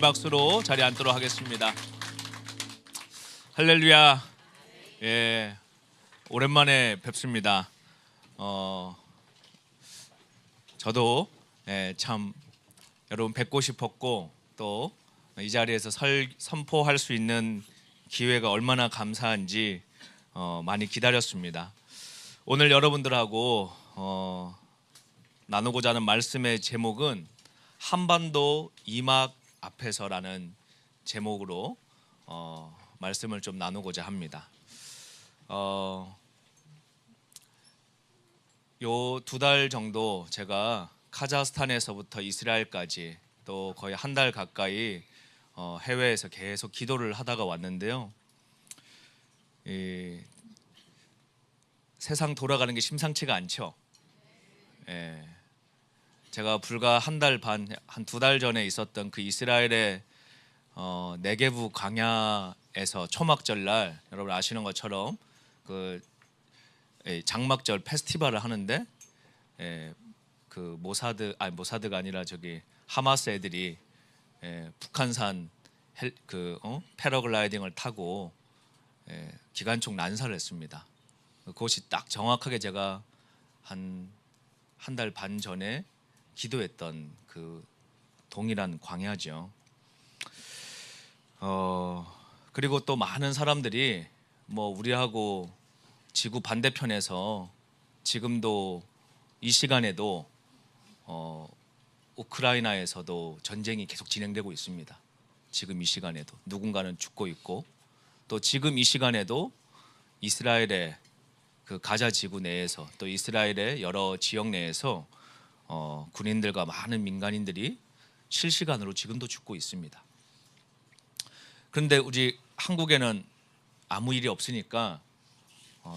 박수로 자리에 앉도록 하겠습니다. 할렐루야. 예, 오랜만에 뵙습니다. 저도 참 여러분 뵙고 싶었고 또 이 자리에서 선포할 수 있는 기회가 얼마나 감사한지 많이 기다렸습니다. 오늘 여러분들하고 나누고자 하는 말씀의 제목은 한반도 이막 앞에서라는 제목으로 말씀을 좀 나누고자 합니다. 요 2달 정도 제가 카자흐스탄에서부터 이스라엘까지 또 거의 한 달 가까이 해외에서 계속 기도를 하다가 왔는데요. 세상 돌아가는 게 심상치가 않죠. 예, 제가 불과 한 달 반, 한 2달 전에 있었던 그 이스라엘의 네게부 광야에서 초막절날 여러분 아시는 것처럼 그 장막절 페스티벌을 하는데 그 모사드가 아니라 저기 하마스 애들이 북한산 패러글라이딩을 타고 기관총 난사를 했습니다. 그것이 딱 정확하게 제가 한 달 반 전에 기도했던 그 동일한 광야죠. 그리고 또 많은 사람들이 뭐 우리하고 지구 반대편에서 지금도 이 시간에도 우크라이나에서도 전쟁이 계속 진행되고 있습니다. 지금 이 시간에도 누군가는 죽고 있고 또 지금 이 시간에도 이스라엘의 그 가자 지구 내에서 또 이스라엘의 여러 지역 내에서 군인들과 많은 민간인들이 실시간으로 지금도 죽고 있습니다. 그런데 우리 한국에는 아무 일이 없으니까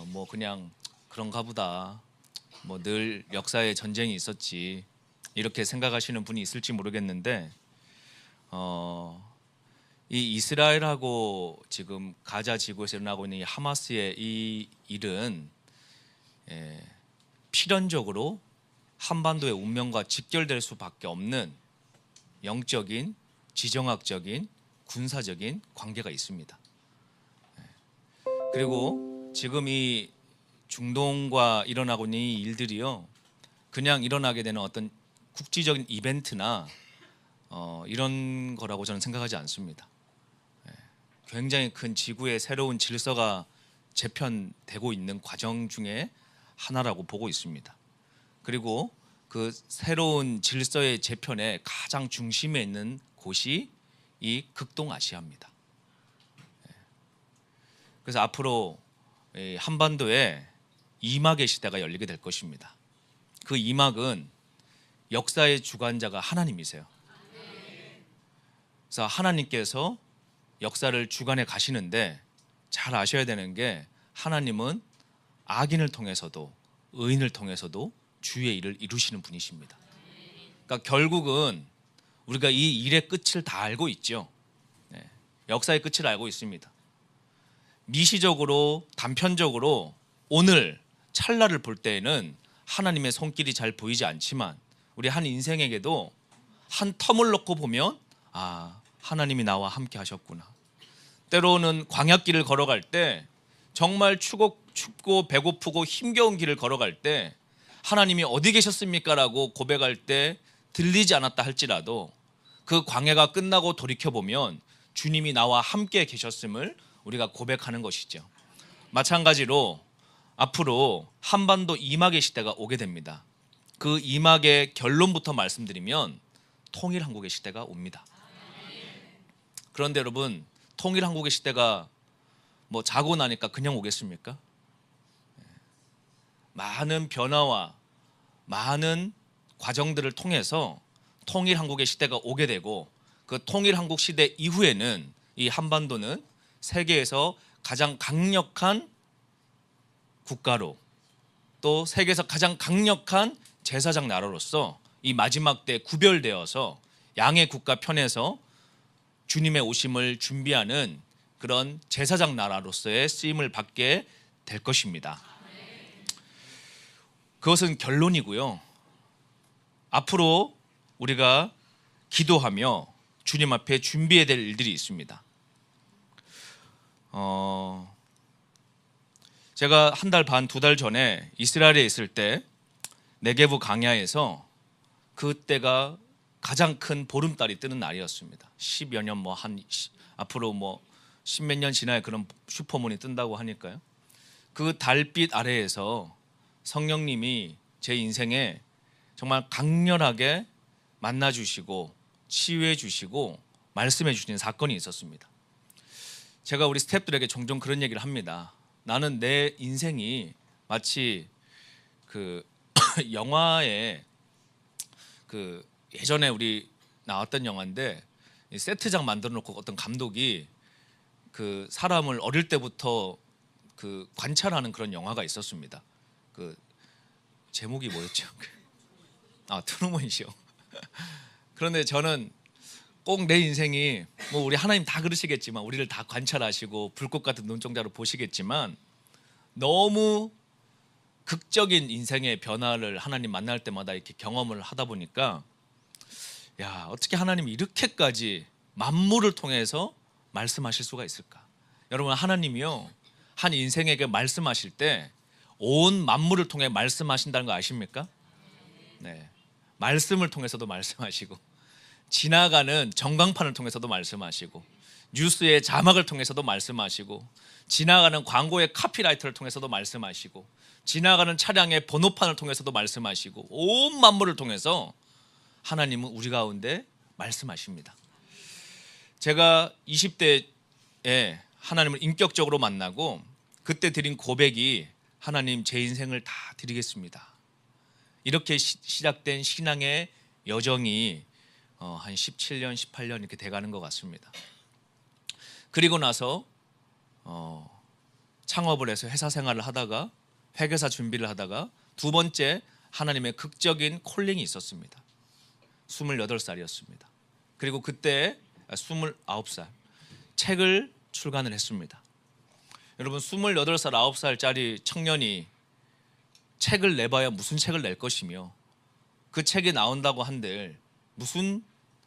뭐 그냥 그런가 보다, 뭐 늘 역사에 전쟁이 있었지 이렇게 생각하시는 분이 있을지 모르겠는데 이 이스라엘하고 지금 가자 지구에서 일어나고 있는 이 하마스의 이 일은 필연적으로 한반도의 운명과 직결될 수밖에 없는 영적인, 지정학적인, 군사적인 관계가 있습니다. 그리고 지금 이 중동과 일어나고 있는 이 일들이요, 그냥 일어나게 되는 어떤 국지적인 이벤트나 이런 거라고 저는 생각하지 않습니다. 굉장히 큰 지구의 새로운 질서가 재편되고 있는 과정 중에 하나라고 보고 있습니다. 그리고 그 새로운 질서의 재편의 가장 중심에 있는 곳이 이 극동아시아입니다. 그래서 앞으로 한반도에 이막의 시대가 열리게 될 것입니다. 그 이막은 역사의 주관자가 하나님이세요. 그래서 하나님께서 역사를 주관해 가시는데 잘 아셔야 되는 게 하나님은 악인을 통해서도 의인을 통해서도 주의 일을 이루시는 분이십니다. 그러니까 결국은 우리가 이 일의 끝을 다 알고 있죠. 역사의 끝을 알고 있습니다. 미시적으로 단편적으로 오늘 찰나를 볼 때에는 하나님의 손길이 잘 보이지 않지만 우리 한 인생에게도 한 텀을 놓고 보면 하나님이 나와 함께 하셨구나. 때로는 광야길을 걸어갈 때 정말 춥고 배고프고 힘겨운 길을 걸어갈 때 하나님이 어디 계셨습니까? 라고 고백할 때 들리지 않았다 할지라도 그 광야가 끝나고 돌이켜보면 주님이 나와 함께 계셨음을 우리가 고백하는 것이죠. 마찬가지로 앞으로 한반도 이막의 시대가 오게 됩니다. 그 이막의 결론부터 말씀드리면 통일한국의 시대가 옵니다. 그런데 여러분, 통일한국의 시대가 뭐 자고 나니까 그냥 오겠습니까? 많은 변화와 많은 과정들을 통해서 통일한국의 시대가 오게 되고 그 통일한국 시대 이후에는 이 한반도는 세계에서 가장 강력한 국가로 또 세계에서 가장 강력한 제사장 나라로서 이 마지막 때 구별되어서 양의 국가 편에서 주님의 오심을 준비하는 그런 제사장 나라로서의 쓰임을 받게 될 것입니다. 그것은 결론이고요. 앞으로 우리가 기도하며 주님 앞에 준비해야 될 일들이 있습니다. 제가 한 달 반, 두 달 전에 이스라엘에 있을 때 네게브 강야에서 그때가 가장 큰 보름달이 뜨는 날이었습니다. 10여 년 앞으로 십몇 년 지나야 그런 슈퍼문이 뜬다고 하니까요. 그 달빛 아래에서 성령님이 제 인생에 정말 강렬하게 만나 주시고 치유해 주시고 말씀해 주시는 사건이 있었습니다. 제가 우리 스태프들에게 종종 그런 얘기를 합니다. 나는 내 인생이 마치 그 영화에 예전에 우리 나왔던 영화인데 세트장 만들어 놓고 어떤 감독이 그 사람을 어릴 때부터 관찰하는 그런 영화가 있었습니다. 그 제목이 뭐였죠? 트루먼 쇼. 그런데 저는 꼭 내 인생이 우리 하나님 다 그러시겠지만 우리를 다 관찰하시고 불꽃 같은 눈동자로 보시겠지만 너무 극적인 인생의 변화를 하나님 만날 때마다 이렇게 경험을 하다 보니까 어떻게 하나님이 이렇게까지 만물을 통해서 말씀하실 수가 있을까? 여러분, 하나님이요 한 인생에게 말씀하실 때 온 만물을 통해 말씀하신다는 거 아십니까? 네, 말씀을 통해서도 말씀하시고 지나가는 전광판을 통해서도 말씀하시고 뉴스의 자막을 통해서도 말씀하시고 지나가는 광고의 카피라이터를 통해서도 말씀하시고 지나가는 차량의 번호판을 통해서도 말씀하시고 온 만물을 통해서 하나님은 우리 가운데 말씀하십니다. 제가 20대에 하나님을 인격적으로 만나고 그때 드린 고백이 하나님, 제 인생을 다 드리겠습니다. 이렇게 시작된 신앙의 여정이 한 17년, 18년 이렇게 돼가는 것 같습니다. 그리고 나서 창업을 해서 회사 생활을 하다가 회계사 준비를 하다가 두 번째 하나님의 극적인 콜링이 있었습니다. 28살이었습니다. 그리고 그때 29살 책을 출간을 했습니다. 여러분, 28살, 9살짜리 청년이 책을 내봐야 무슨 책을 낼 것이며 그 책이 나온다고 한들 무슨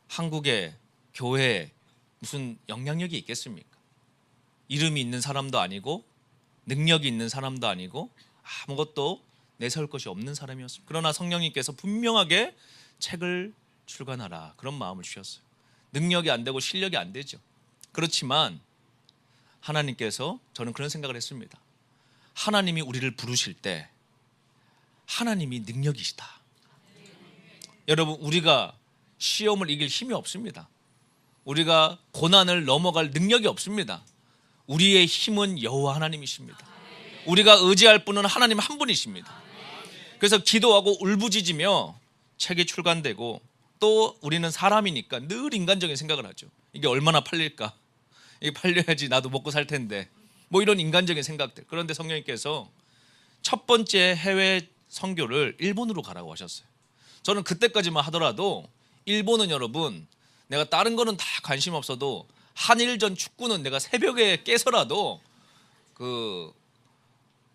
한국의 교회에 무슨 영향력이 있겠습니까? 이름이 있는 사람도 아니고 능력이 있는 사람도 아니고 아무것도 내세울 것이 없는 사람이었습니다. 그러나 성령님께서 분명하게 책을 출간하라 그런 마음을 주셨어요. 능력이 안 되고 실력이 안 되죠. 그렇지만 하나님께서, 저는 그런 생각을 했습니다. 하나님이 우리를 부르실 때 하나님이 능력이시다. 여러분, 우리가 시험을 이길 힘이 없습니다. 우리가 고난을 넘어갈 능력이 없습니다. 우리의 힘은 여호와 하나님이십니다. 우리가 의지할 분은 하나님 한 분이십니다. 그래서 기도하고 울부짖으며 책이 출간되고, 또 우리는 사람이니까 늘 인간적인 생각을 하죠. 이게 얼마나 팔릴까? 이게 팔려야지 나도 먹고 살 텐데, 이런 인간적인 생각들. 그런데 성령님께서 첫 번째 해외 선교를 일본으로 가라고 하셨어요. 저는 그때까지만 하더라도 일본은, 여러분, 내가 다른 거는 다 관심 없어도 한일전 축구는 내가 새벽에 깨서라도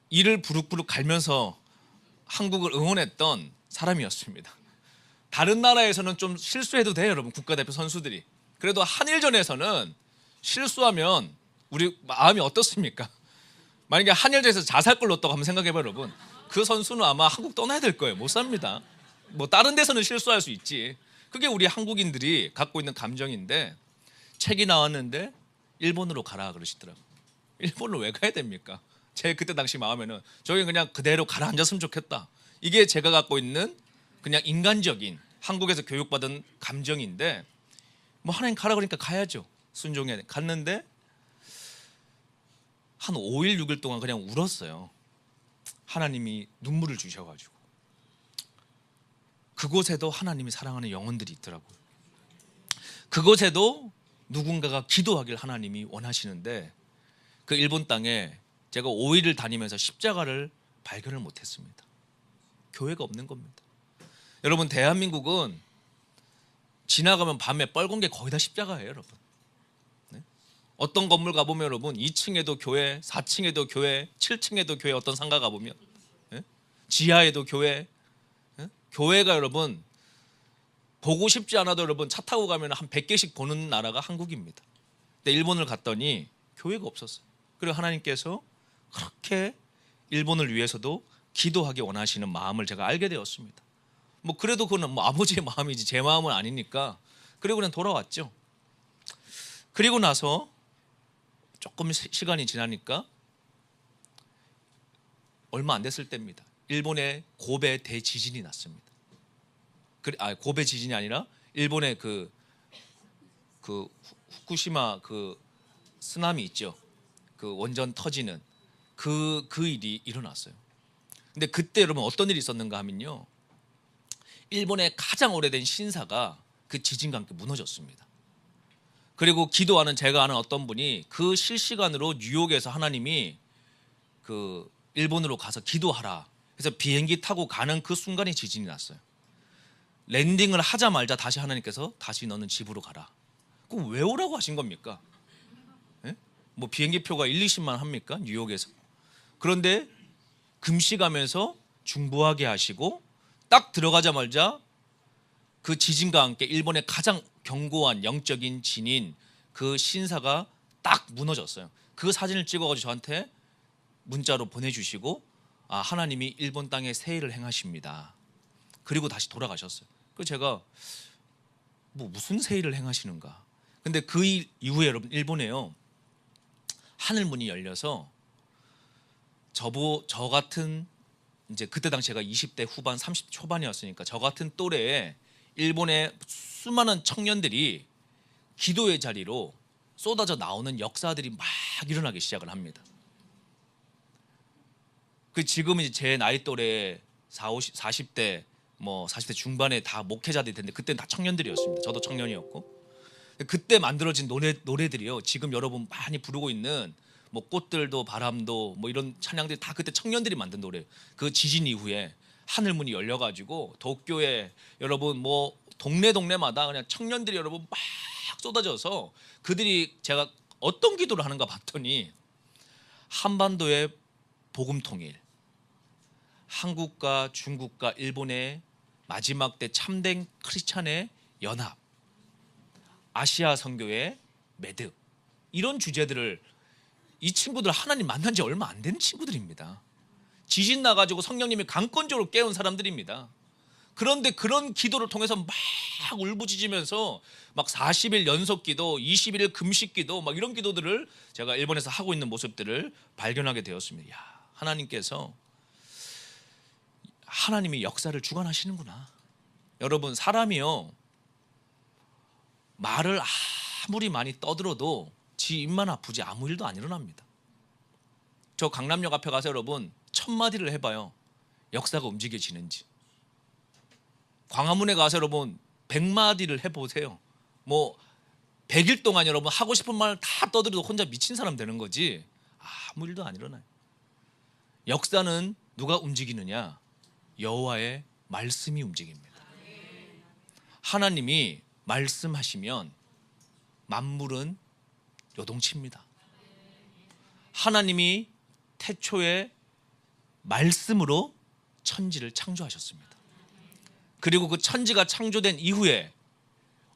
이를 부룩부룩 갈면서 한국을 응원했던 사람이었습니다. 다른 나라에서는 좀 실수해도 돼요, 여러분. 국가대표 선수들이. 그래도 한일전에서는 실수하면 우리 마음이 어떻습니까? 만약에 한일전에서 자살골 넣었다고 한번 생각해봐요, 여러분. 그 선수는 아마 한국 떠나야 될 거예요. 못 삽니다. 다른 데서는 실수할 수 있지. 그게 우리 한국인들이 갖고 있는 감정인데, 책이 나왔는데 일본으로 가라 그러시더라고요. 일본으로 왜 가야 됩니까? 제 그때 당시 마음에는 저기 그냥 그대로 가라앉았으면 좋겠다. 이게 제가 갖고 있는 그냥 인간적인 한국에서 교육받은 감정인데, 하나님 가라 그러니까 가야죠. 순종해야 돼. 갔는데 한 5일 6일 동안 그냥 울었어요. 하나님이 눈물을 주셔가지고. 그곳에도 하나님이 사랑하는 영혼들이 있더라고요. 그곳에도 누군가가 기도하길 하나님이 원하시는데, 그 일본 땅에 제가 5일을 다니면서 십자가를 발견을 못했습니다. 교회가 없는 겁니다. 여러분, 대한민국은 지나가면 밤에 빨간 게 거의 다 십자가예요, 여러분. 네? 어떤 건물 가보면 여러분 2층에도 교회, 4층에도 교회, 7층에도 교회, 어떤 상가 가보면 지하에도 교회. 교회가 여러분 보고 싶지 않아도 여러분 차 타고 가면 한 100개씩 보는 나라가 한국입니다. 근데 일본을 갔더니 교회가 없었어요. 그리고 하나님께서 그렇게 일본을 위해서도 기도하기 원하시는 마음을 제가 알게 되었습니다. 뭐 그래도 그거는 뭐 아버지의 마음이지 제 마음은 아니니까 그리고 그냥 돌아왔죠. 그리고 나서 조금 시간이 지나니까 얼마 안 됐을 때입니다. 일본의 고베 대지진이 났습니다. 고베 지진이 아니라 일본의 그 후쿠시마 그 쓰나미 있죠. 그 원전 터지는 그 일이 일어났어요. 근데 그때 여러분 어떤 일이 있었는가 하면요. 일본의 가장 오래된 신사가 그 지진과 함께 무너졌습니다. 그리고 기도하는 제가 아는 어떤 분이 그 실시간으로 뉴욕에서 하나님이 그 일본으로 가서 기도하라. 그래서 비행기 타고 가는 그 순간에 지진이 났어요. 랜딩을 하자마자 다시 하나님께서 다시 너는 집으로 가라. 그럼 왜 오라고 하신 겁니까? 예? 뭐 비행기 표가 1, 20만 합니까? 뉴욕에서. 그런데 금식하면서 중보하게 하시고 딱 들어가자마자 그 지진과 함께 일본의 가장 견고한 영적인 진인 그 신사가 딱 무너졌어요. 그 사진을 찍어가지고 저한테 문자로 보내주시고 하나님이 일본 땅에 새 일을 행하십니다. 그리고 다시 돌아가셨어요. 그래서 제가 뭐 무슨 새 일을 행하시는가. 근데 그 이후에 여러분 일본에요 하늘 문이 열려서 저 같은 이제 그때 당시 제가 20대 후반 30 초반이었으니까 저 같은 또래의 일본의 수많은 청년들이 기도의 자리로 쏟아져 나오는 역사들이 막 일어나기 시작을 합니다. 그 지금 이제 제 나이 또래 40대 뭐 40대 중반에 다 목회자들이 됐는데 그때는 다 청년들이었습니다. 저도 청년이었고 그때 만들어진 노래들이요. 지금 여러분 많이 부르고 있는 뭐 꽃들도 바람도 뭐 이런 찬양들이 다 그때 청년들이 만든 노래. 그 지진 이후에 하늘문이 열려가지고 도쿄에 여러분 뭐 동네마다 그냥 청년들이 여러분 막 쏟아져서 그들이 제가 어떤 기도를 하는가 봤더니 한반도의 복음 통일, 한국과 중국과 일본의 마지막 때 참된 크리스찬의 연합, 아시아 선교의 매듭 이런 주제들을 이 친구들 하나님 만난 지 얼마 안 되는 친구들입니다. 지진 나가지고 성령님이 강권적으로 깨운 사람들입니다. 그런데 그런 기도를 통해서 막 울부짖으면서 막 40일 연속 기도, 21일 금식 기도 막 이런 기도들을 제가 일본에서 하고 있는 모습들을 발견하게 되었습니다. 야, 하나님께서 하나님이 역사를 주관하시는구나. 여러분 사람이요 말을 아무리 많이 떠들어도 지 입만 아프지 아무 일도 안 일어납니다. 저 강남역 앞에 가서 여러분 1000마디를 해봐요. 역사가 움직여지는지. 광화문에 가서 여러분 100마디를 해보세요. 뭐 100일 동안 여러분 하고 싶은 말 다 떠들어도 혼자 미친 사람 되는 거지 아무 일도 안 일어나요. 역사는 누가 움직이느냐? 여호와의 말씀이 움직입니다. 하나님이 말씀하시면 만물은 요동칩니다. 하나님이 태초에 말씀으로 천지를 창조하셨습니다. 그리고 그 천지가 창조된 이후에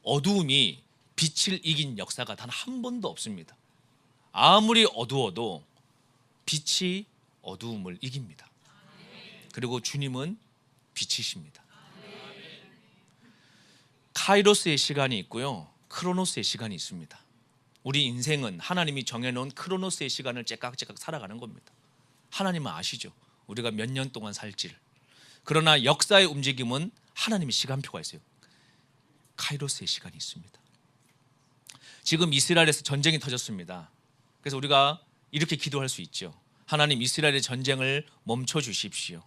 어두움이 빛을 이긴 역사가 단 한 번도 없습니다. 아무리 어두워도 빛이 어두움을 이깁니다. 그리고 주님은 빛이십니다. 카이로스의 시간이 있고요, 크로노스의 시간이 있습니다. 우리 인생은 하나님이 정해놓은 크로노스의 시간을 째깍째깍 살아가는 겁니다. 하나님은 아시죠? 우리가 몇 년 동안 살지를. 그러나 역사의 움직임은 하나님의 시간표가 있어요. 카이로스의 시간이 있습니다. 지금 이스라엘에서 전쟁이 터졌습니다. 그래서 우리가 이렇게 기도할 수 있죠. 하나님 이스라엘의 전쟁을 멈춰 주십시오.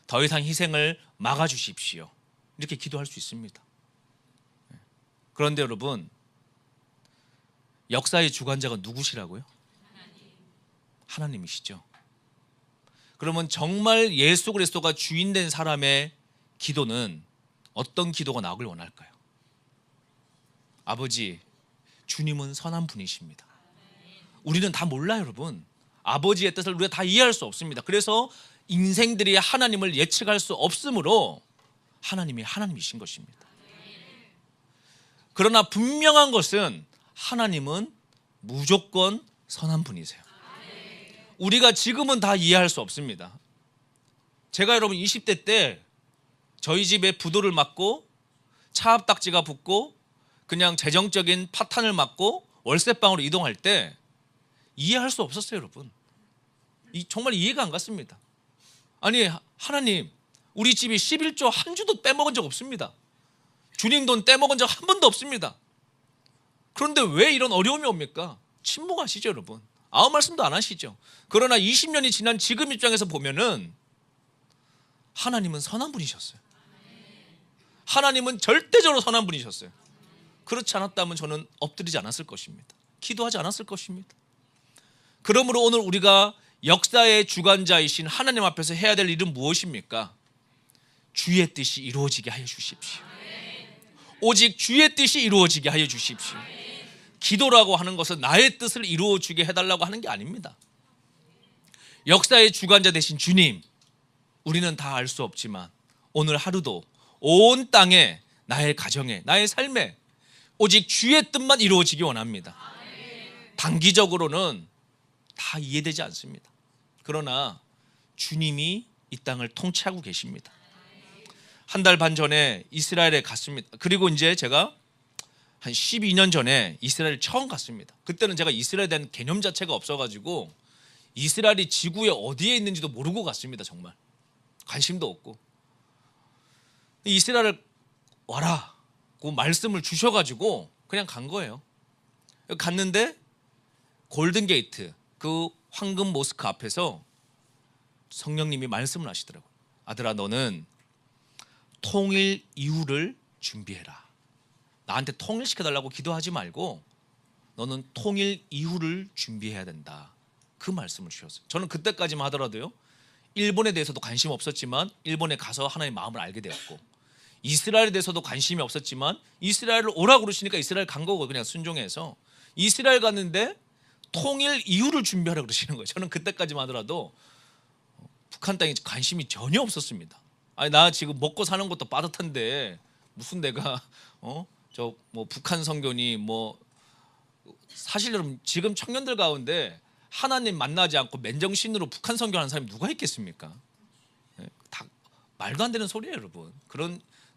더 이상 희생을 막아 주십시오. 이렇게 기도할 수 있습니다. 그런데 여러분 역사의 주관자가 누구시라고요? 하나님이시죠. 그러면 정말 예수 그리스도가 주인된 사람의 기도는 어떤 기도가 나오길 원할까요? 아버지, 주님은 선한 분이십니다. 우리는 다 몰라요, 여러분. 아버지의 뜻을 우리가 다 이해할 수 없습니다. 그래서 인생들이 하나님을 예측할 수 없으므로 하나님이 하나님이신 것입니다. 그러나 분명한 것은 하나님은 무조건 선한 분이세요. 우리가 지금은 다 이해할 수 없습니다. 제가 여러분 20대 때 저희 집에 부도를 맞고 차압딱지가 붙고 그냥 재정적인 파탄을 맞고 월세방으로 이동할 때 이해할 수 없었어요, 여러분. 정말 이해가 안 갔습니다. 아니, 하나님, 우리 집이 11조 한 주도 빼먹은 적 없습니다. 주님 돈 떼먹은 적 한 번도 없습니다. 그런데 왜 이런 어려움이 옵니까? 침묵하시죠, 여러분. 아무 말씀도 안 하시죠. 그러나 20년이 지난 지금 입장에서 보면은 하나님은 선한 분이셨어요. 하나님은 절대적으로 선한 분이셨어요. 그렇지 않았다면 저는 엎드리지 않았을 것입니다. 기도하지 않았을 것입니다. 그러므로 오늘 우리가 역사의 주관자이신 하나님 앞에서 해야 될 일은 무엇입니까? 주의 뜻이 이루어지게 하여 주십시오. 오직 주의 뜻이 이루어지게 하여 주십시오. 기도라고 하는 것은 나의 뜻을 이루어주게 해달라고 하는 게 아닙니다. 역사의 주관자 되신 주님, 우리는 다 알 수 없지만 오늘 하루도 온 땅에, 나의 가정에, 나의 삶에 오직 주의 뜻만 이루어지기 원합니다. 단기적으로는 다 이해되지 않습니다. 그러나 주님이 이 땅을 통치하고 계십니다. 한 달 반 전에 이스라엘에 갔습니다. 그리고 이제 제가 한 12년 전에 이스라엘 처음 갔습니다. 그때는 제가 이스라엘에 대한 개념 자체가 없어가지고 이스라엘이 지구에 어디에 있는지도 모르고 갔습니다. 정말 관심도 없고. 이스라엘 와라고 말씀을 주셔가지고 그냥 간 거예요. 갔는데 골든게이트, 그 황금 모스크 앞에서 성령님이 말씀을 하시더라고요. 아들아, 너는 통일 이후를 준비해라. 나한테 통일시켜달라고 기도하지 말고 너는 통일 이후를 준비해야 된다. 그 말씀을 주셨어요. 저는 그때까지만 하더라도요, 일본에 대해서도 관심 없었지만 일본에 가서 하나님의 마음을 알게 되었고, 이스라엘에 대해서도 관심이 없었지만 이스라엘을 오라고 그러시니까 이스라엘 간 거고, 그냥 순종해서 이스라엘 갔는데 통일 이후를 준비하라고 그러시는 거예요. 저는 그때까지만 하더라도 북한 땅에 관심이 전혀 없었습니다. 아니, 나 지금 먹고 사는 것도 빠듯한데 무슨 내가 저 뭐 북한 선교니 뭐. 사실 여러분, 지금 청년들 가운데 하나님 만나지 않고 맨정신으로 북한 선교하는 사람이 누가 있겠습니까? 다 말도 안 되는 소리예요, 여러분.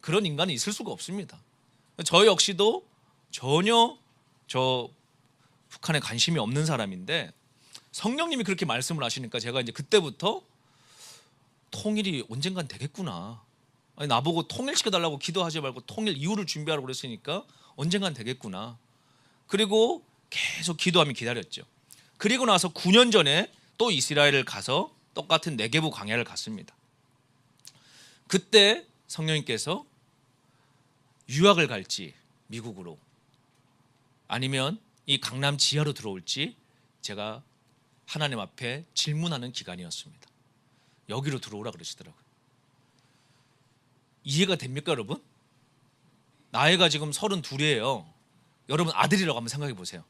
그런 인간이 있을 수가 없습니다. 저 역시도 전혀 저 북한에 관심이 없는 사람인데 성령님이 그렇게 말씀을 하시니까 제가 이제 그때부터 통일이 언젠간 되겠구나. 아니, 나보고 통일시켜달라고 기도하지 말고 통일 이후를 준비하라고 그랬으니까 언젠간 되겠구나. 그리고 계속 기도하며 기다렸죠. 그리고 나서 9년 전에 또 이스라엘을 가서 똑같은 네게부 광야를 갔습니다. 그때 성령님께서 유학을 갈지 미국으로, 아니면 이 강남 지하로 들어올지 제가 하나님 앞에 질문하는 기간이었습니다. 여기로 들어오라 그러시더라고요. 이해가 됩니까, 여러분? 나이가 지금 32이에요. 여러분 아들이라고 한번 생각해 보세요.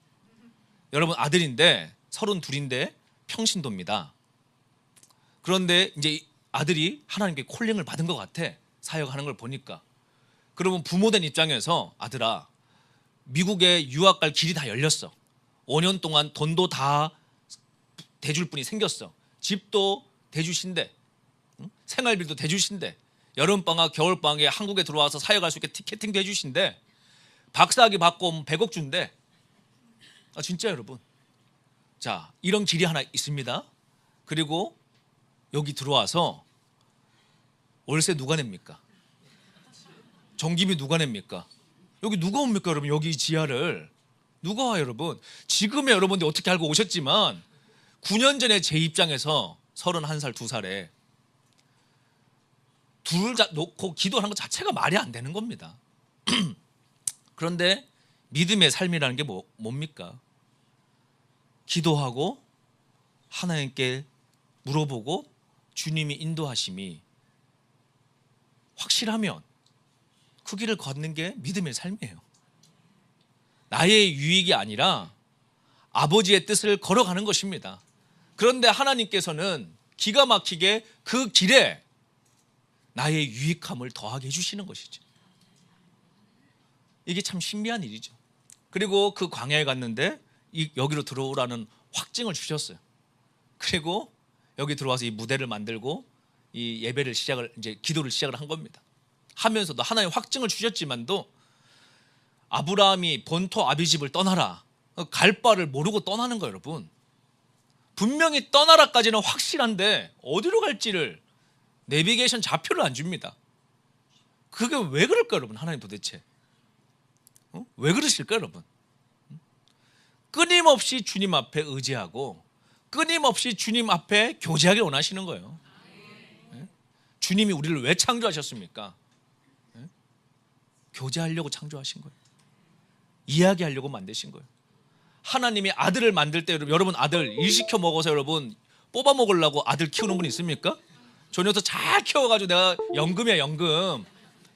여러분 아들인데 32인데 평신도입니다. 그런데 이제 아들이 하나님께 콜링을 받은 것 같아. 사역하는 걸 보니까. 그러면 부모된 입장에서 아들아, 미국에 유학 갈 길이 다 열렸어. 5년 동안 돈도 다 대줄 분이 생겼어. 집도 대주신대. 생활비도 대주신대. 여름방학, 겨울방학에 한국에 들어와서 사역할 수 있게 티켓팅도 해주신대. 박사학위 받고 오면 100억 준대. 진짜 여러분. 자, 이런 길이 하나 있습니다. 그리고 여기 들어와서 월세 누가 냅니까? 전기비 누가 냅니까? 여기 누가 옵니까, 여러분? 여기 이 지하를 누가 와요, 여러분? 지금의 여러분들이 어떻게 알고 오셨지만 9년 전에 제 입장에서 31살, 2살에 둘 다 놓고 기도하는 것 자체가 말이 안 되는 겁니다. 그런데 믿음의 삶이라는 게 뭡니까? 기도하고 하나님께 물어보고 주님이 인도하심이 확실하면 그 길을 걷는 게 믿음의 삶이에요. 나의 유익이 아니라 아버지의 뜻을 걸어가는 것입니다. 그런데 하나님께서는 기가 막히게 그 길에 나의 유익함을 더하게 해주시는 것이죠. 이게 참 신비한 일이죠. 그리고 그 광야에 갔는데 여기로 들어오라는 확증을 주셨어요. 그리고 여기 들어와서 이 무대를 만들고 이 예배를 이제 기도를 시작을 한 겁니다. 하면서도 하나님 확증을 주셨지만도 아브라함이 본토 아비집을 떠나라, 갈 바를 모르고 떠나는 거예요. 여러분, 분명히 떠나라까지는 확실한데 어디로 갈지를 내비게이션 좌표를 안 줍니다. 그게 왜 그럴까요, 여러분? 하나님 도대체 왜 그러실까요, 여러분? 끊임없이 주님 앞에 의지하고 끊임없이 주님 앞에 교제하길 원하시는 거예요. 주님이 우리를 왜 창조하셨습니까? 교제하려고 창조하신 거예요. 이야기하려고 만드신 거예요. 하나님이 아들을 만들 때 여러분 아들 일 시켜 먹어서 여러분 뽑아 먹으려고 아들 키우는 분 있습니까? 저 녀석 잘 키워가지고 내가 연금이야 연금,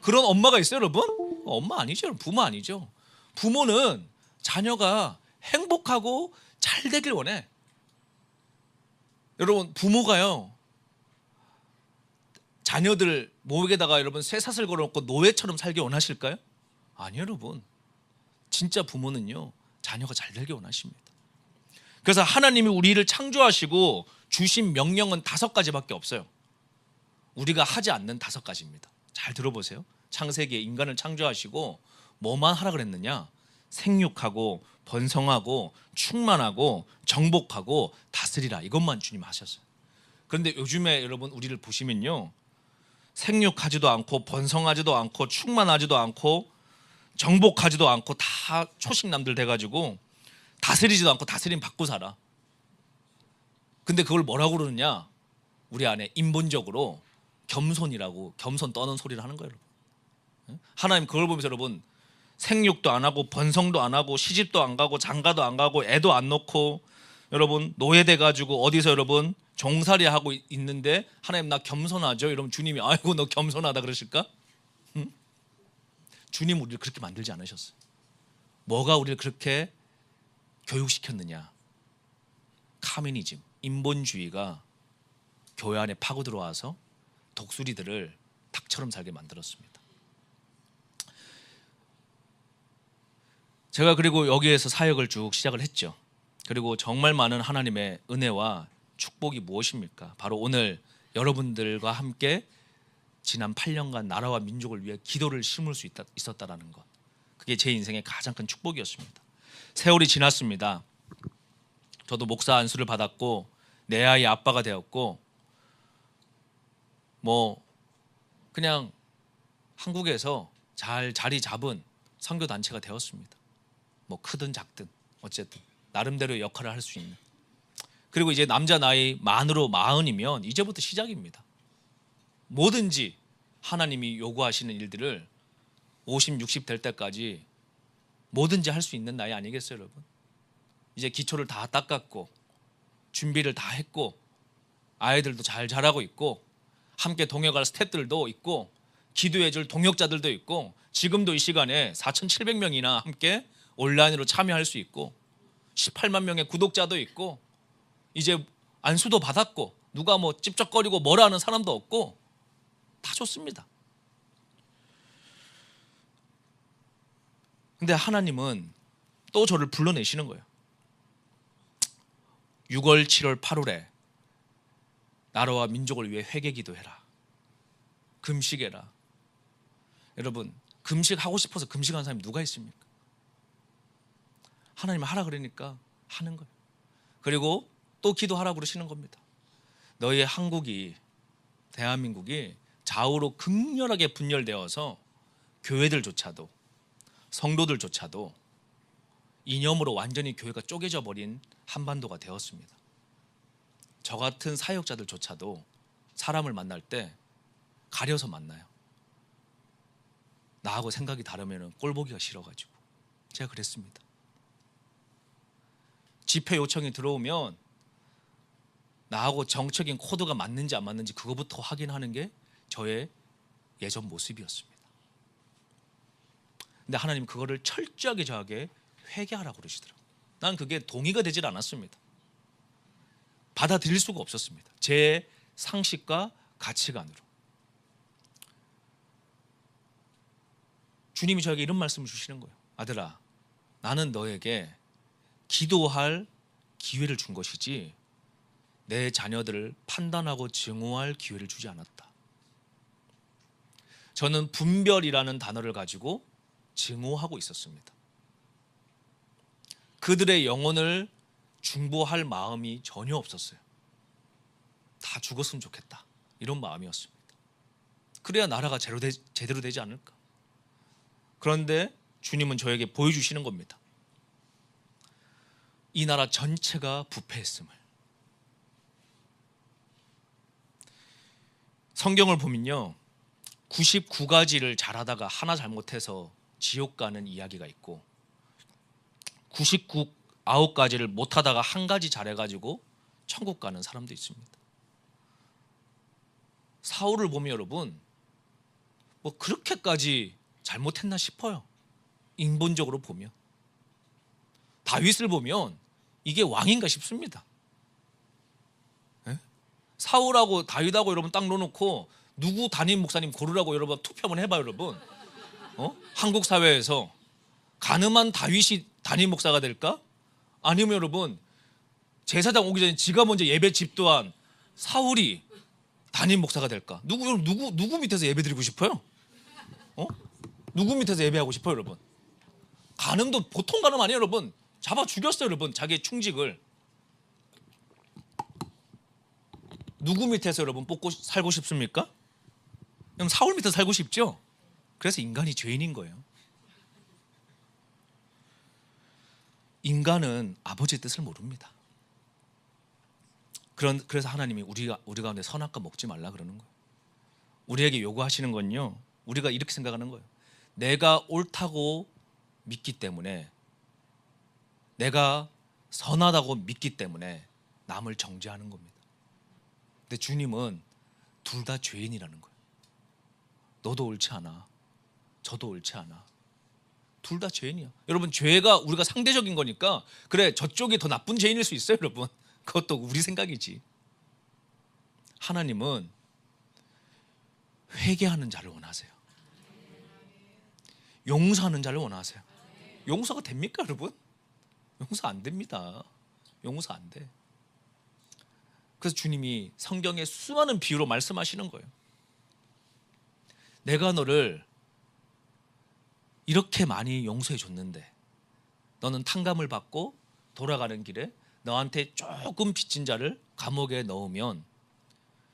그런 엄마가 있어요 여러분? 엄마 아니죠. 부모 아니죠. 부모는 자녀가 행복하고 잘 되길 원해. 여러분 부모가요 자녀들 목에다가 여러분 쇠사슬 걸어놓고 노예처럼 살기 원하실까요? 아니요 여러분. 진짜 부모는요 자녀가 잘 되길 원하십니다. 그래서 하나님이 우리를 창조하시고 주신 명령은 5가지밖에 없어요. 우리가 하지 않는 5가지입니다. 잘 들어보세요. 창세기에 인간을 창조하시고 뭐만 하라 그랬느냐? 생육하고 번성하고 충만하고 정복하고 다스리라, 이것만 주님 하셨어요. 그런데 요즘에 여러분 우리를 보시면요 생육하지도 않고 번성하지도 않고 충만하지도 않고 정복하지도 않고 다 초식남들 돼가지고 다스리지도 않고 다스림 받고 살아. 근데 그걸 뭐라고 그러느냐? 우리 안에 인본적으로 겸손이라고 겸손 떠는 소리를 하는 거예요. 여러분. 하나님 그걸 보면서 여러분 생육도 안 하고 번성도 안 하고 시집도 안 가고 장가도 안 가고 애도 안 놓고 여러분 노예돼 가지고 어디서 여러분 종살이 하고 있는데 하나님 나 겸손하죠? 이러면 주님이 아이고 너 겸손하다 그러실까? 응? 주님 우리를 그렇게 만들지 않으셨어요. 뭐가 우리를 그렇게 교육시켰느냐? 카미니즘, 인본주의가 교회 안에 파고 들어와서 독수리들을 닭처럼 살게 만들었습니다. 제가 그리고 여기에서 사역을 쭉 시작을 했죠. 그리고 정말 많은 하나님의 은혜와 축복이 무엇입니까? 바로 오늘 여러분들과 함께 지난 8년간 나라와 민족을 위해 기도를 심을 수 있었다라는 것, 그게 제 인생의 가장 큰 축복이었습니다. 세월이 지났습니다. 저도 목사 안수를 받았고 내 아이 아빠가 되었고 뭐 그냥 한국에서 잘 자리 잡은 선교 단체가 되었습니다. 뭐 크든 작든 어쨌든 나름대로의 역할을 할 수 있는. 그리고 이제 남자 나이 만으로 40이면 이제부터 시작입니다. 뭐든지 하나님이 요구하시는 일들을 50, 60 될 때까지 뭐든지 할 수 있는 나이 아니겠어요 여러분? 이제 기초를 다 닦았고 준비를 다 했고 아이들도 잘 자라고 있고 함께 동역할 스태프들도 있고 기도해 줄 동역자들도 있고 지금도 이 시간에 4,700명이나 함께 온라인으로 참여할 수 있고 18만 명의 구독자도 있고 이제 안수도 받았고 누가 뭐 찝쩍거리고 뭐라 하는 사람도 없고 다 좋습니다. 근데 하나님은 또 저를 불러내시는 거예요. 6월, 7월, 8월에 나라와 민족을 위해 회개 기도해라. 금식해라. 여러분 금식하고 싶어서 금식하는 사람이 누가 있습니까? 하나님 하라 그러니까 하는 거예요. 그리고 또 기도하라 그러시는 겁니다. 너희의 한국이, 대한민국이 좌우로 극렬하게 분열되어서 교회들조차도 성도들조차도 이념으로 완전히 교회가 쪼개져 버린 한반도가 되었습니다. 저 같은 사역자들조차도 사람을 만날 때 가려서 만나요. 나하고 생각이 다르면 꼴보기가 싫어가지고 제가 그랬습니다. 집회 요청이 들어오면 나하고 정적인 코드가 맞는지 안 맞는지 그거부터 확인하는 게 저의 예전 모습이었습니다. 근데 하나님 그거를 철저하게 저에게 회개하라고 그러시더라고요. 난 그게 동의가 되질 않았습니다. 받아들일 수가 없었습니다. 제 상식과 가치관으로. 주님이 저에게 이런 말씀을 주시는 거예요. 아들아, 나는 너에게 기도할 기회를 준 것이지 내 자녀들을 판단하고 증오할 기회를 주지 않았다. 저는 분별이라는 단어를 가지고 증오하고 있었습니다. 그들의 영혼을 중보할 마음이 전혀 없었어요. 다 죽었으면 좋겠다, 이런 마음이었습니다. 그래야 나라가 제대로 되지 않을까. 그런데 주님은 저에게 보여주시는 겁니다. 이 나라 전체가 부패했음을. 성경을 보면요, 99가지를 잘하다가 하나 잘못해서 지옥 가는 이야기가 있고, 99가지를 못하다가 한 가지 잘해가지고 천국 가는 사람도 있습니다. 사울을 보면 여러분, 뭐 그렇게까지 잘못했나 싶어요. 인본적으로 보면. 다윗을 보면 이게 왕인가 싶습니다. 예? 사울하고 다윗하고 여러분 딱 놓아놓고 누구 담임 목사님 고르라고 여러분 투표 한번 해봐요, 여러분. 한국 사회에서 가늠한 다윗이 담임 목사가 될까? 아니면 여러분 제사장 오기 전에 지가 먼저 예배 집도한 사울이 담임 목사가 될까? 누구 밑에서 예배 드리고 싶어요? 누구 밑에서 예배하고 싶어요, 여러분? 간음도 보통 간음 아니에요, 여러분. 잡아 죽였어요, 여러분. 자기의 충직을. 누구 밑에서 여러분 뽑고 살고 싶습니까? 그럼 사울 밑에서 살고 싶죠? 그래서 인간이 죄인인 거예요. 인간은 아버지의 뜻을 모릅니다. 그래서 하나님이 우리 가운데 선악과 먹지 말라 그러는 거예요. 우리에게 요구하시는 건요, 우리가 이렇게 생각하는 거예요. 내가 옳다고 믿기 때문에, 내가 선하다고 믿기 때문에 남을 정죄하는 겁니다. 근데 주님은 둘 다 죄인이라는 거예요. 너도 옳지 않아, 저도 옳지 않아. 둘 다 죄인이야. 여러분, 죄가 우리가 상대적인 거니까, 그래 저쪽이 더 나쁜 죄인일 수 있어요, 여러분. 그것도 우리 생각이지. 하나님은 회개하는 자를 원하세요. 용서하는 자를 원하세요. 용서가 됩니까, 여러분? 용서 안 됩니다. 용서 안 돼. 그래서 주님이 성경에 수많은 비유로 말씀하시는 거예요. 내가 너를 이렇게 많이 용서해 줬는데 너는 탕감을 받고 돌아가는 길에 너한테 조금 빚진 자를 감옥에 넣으면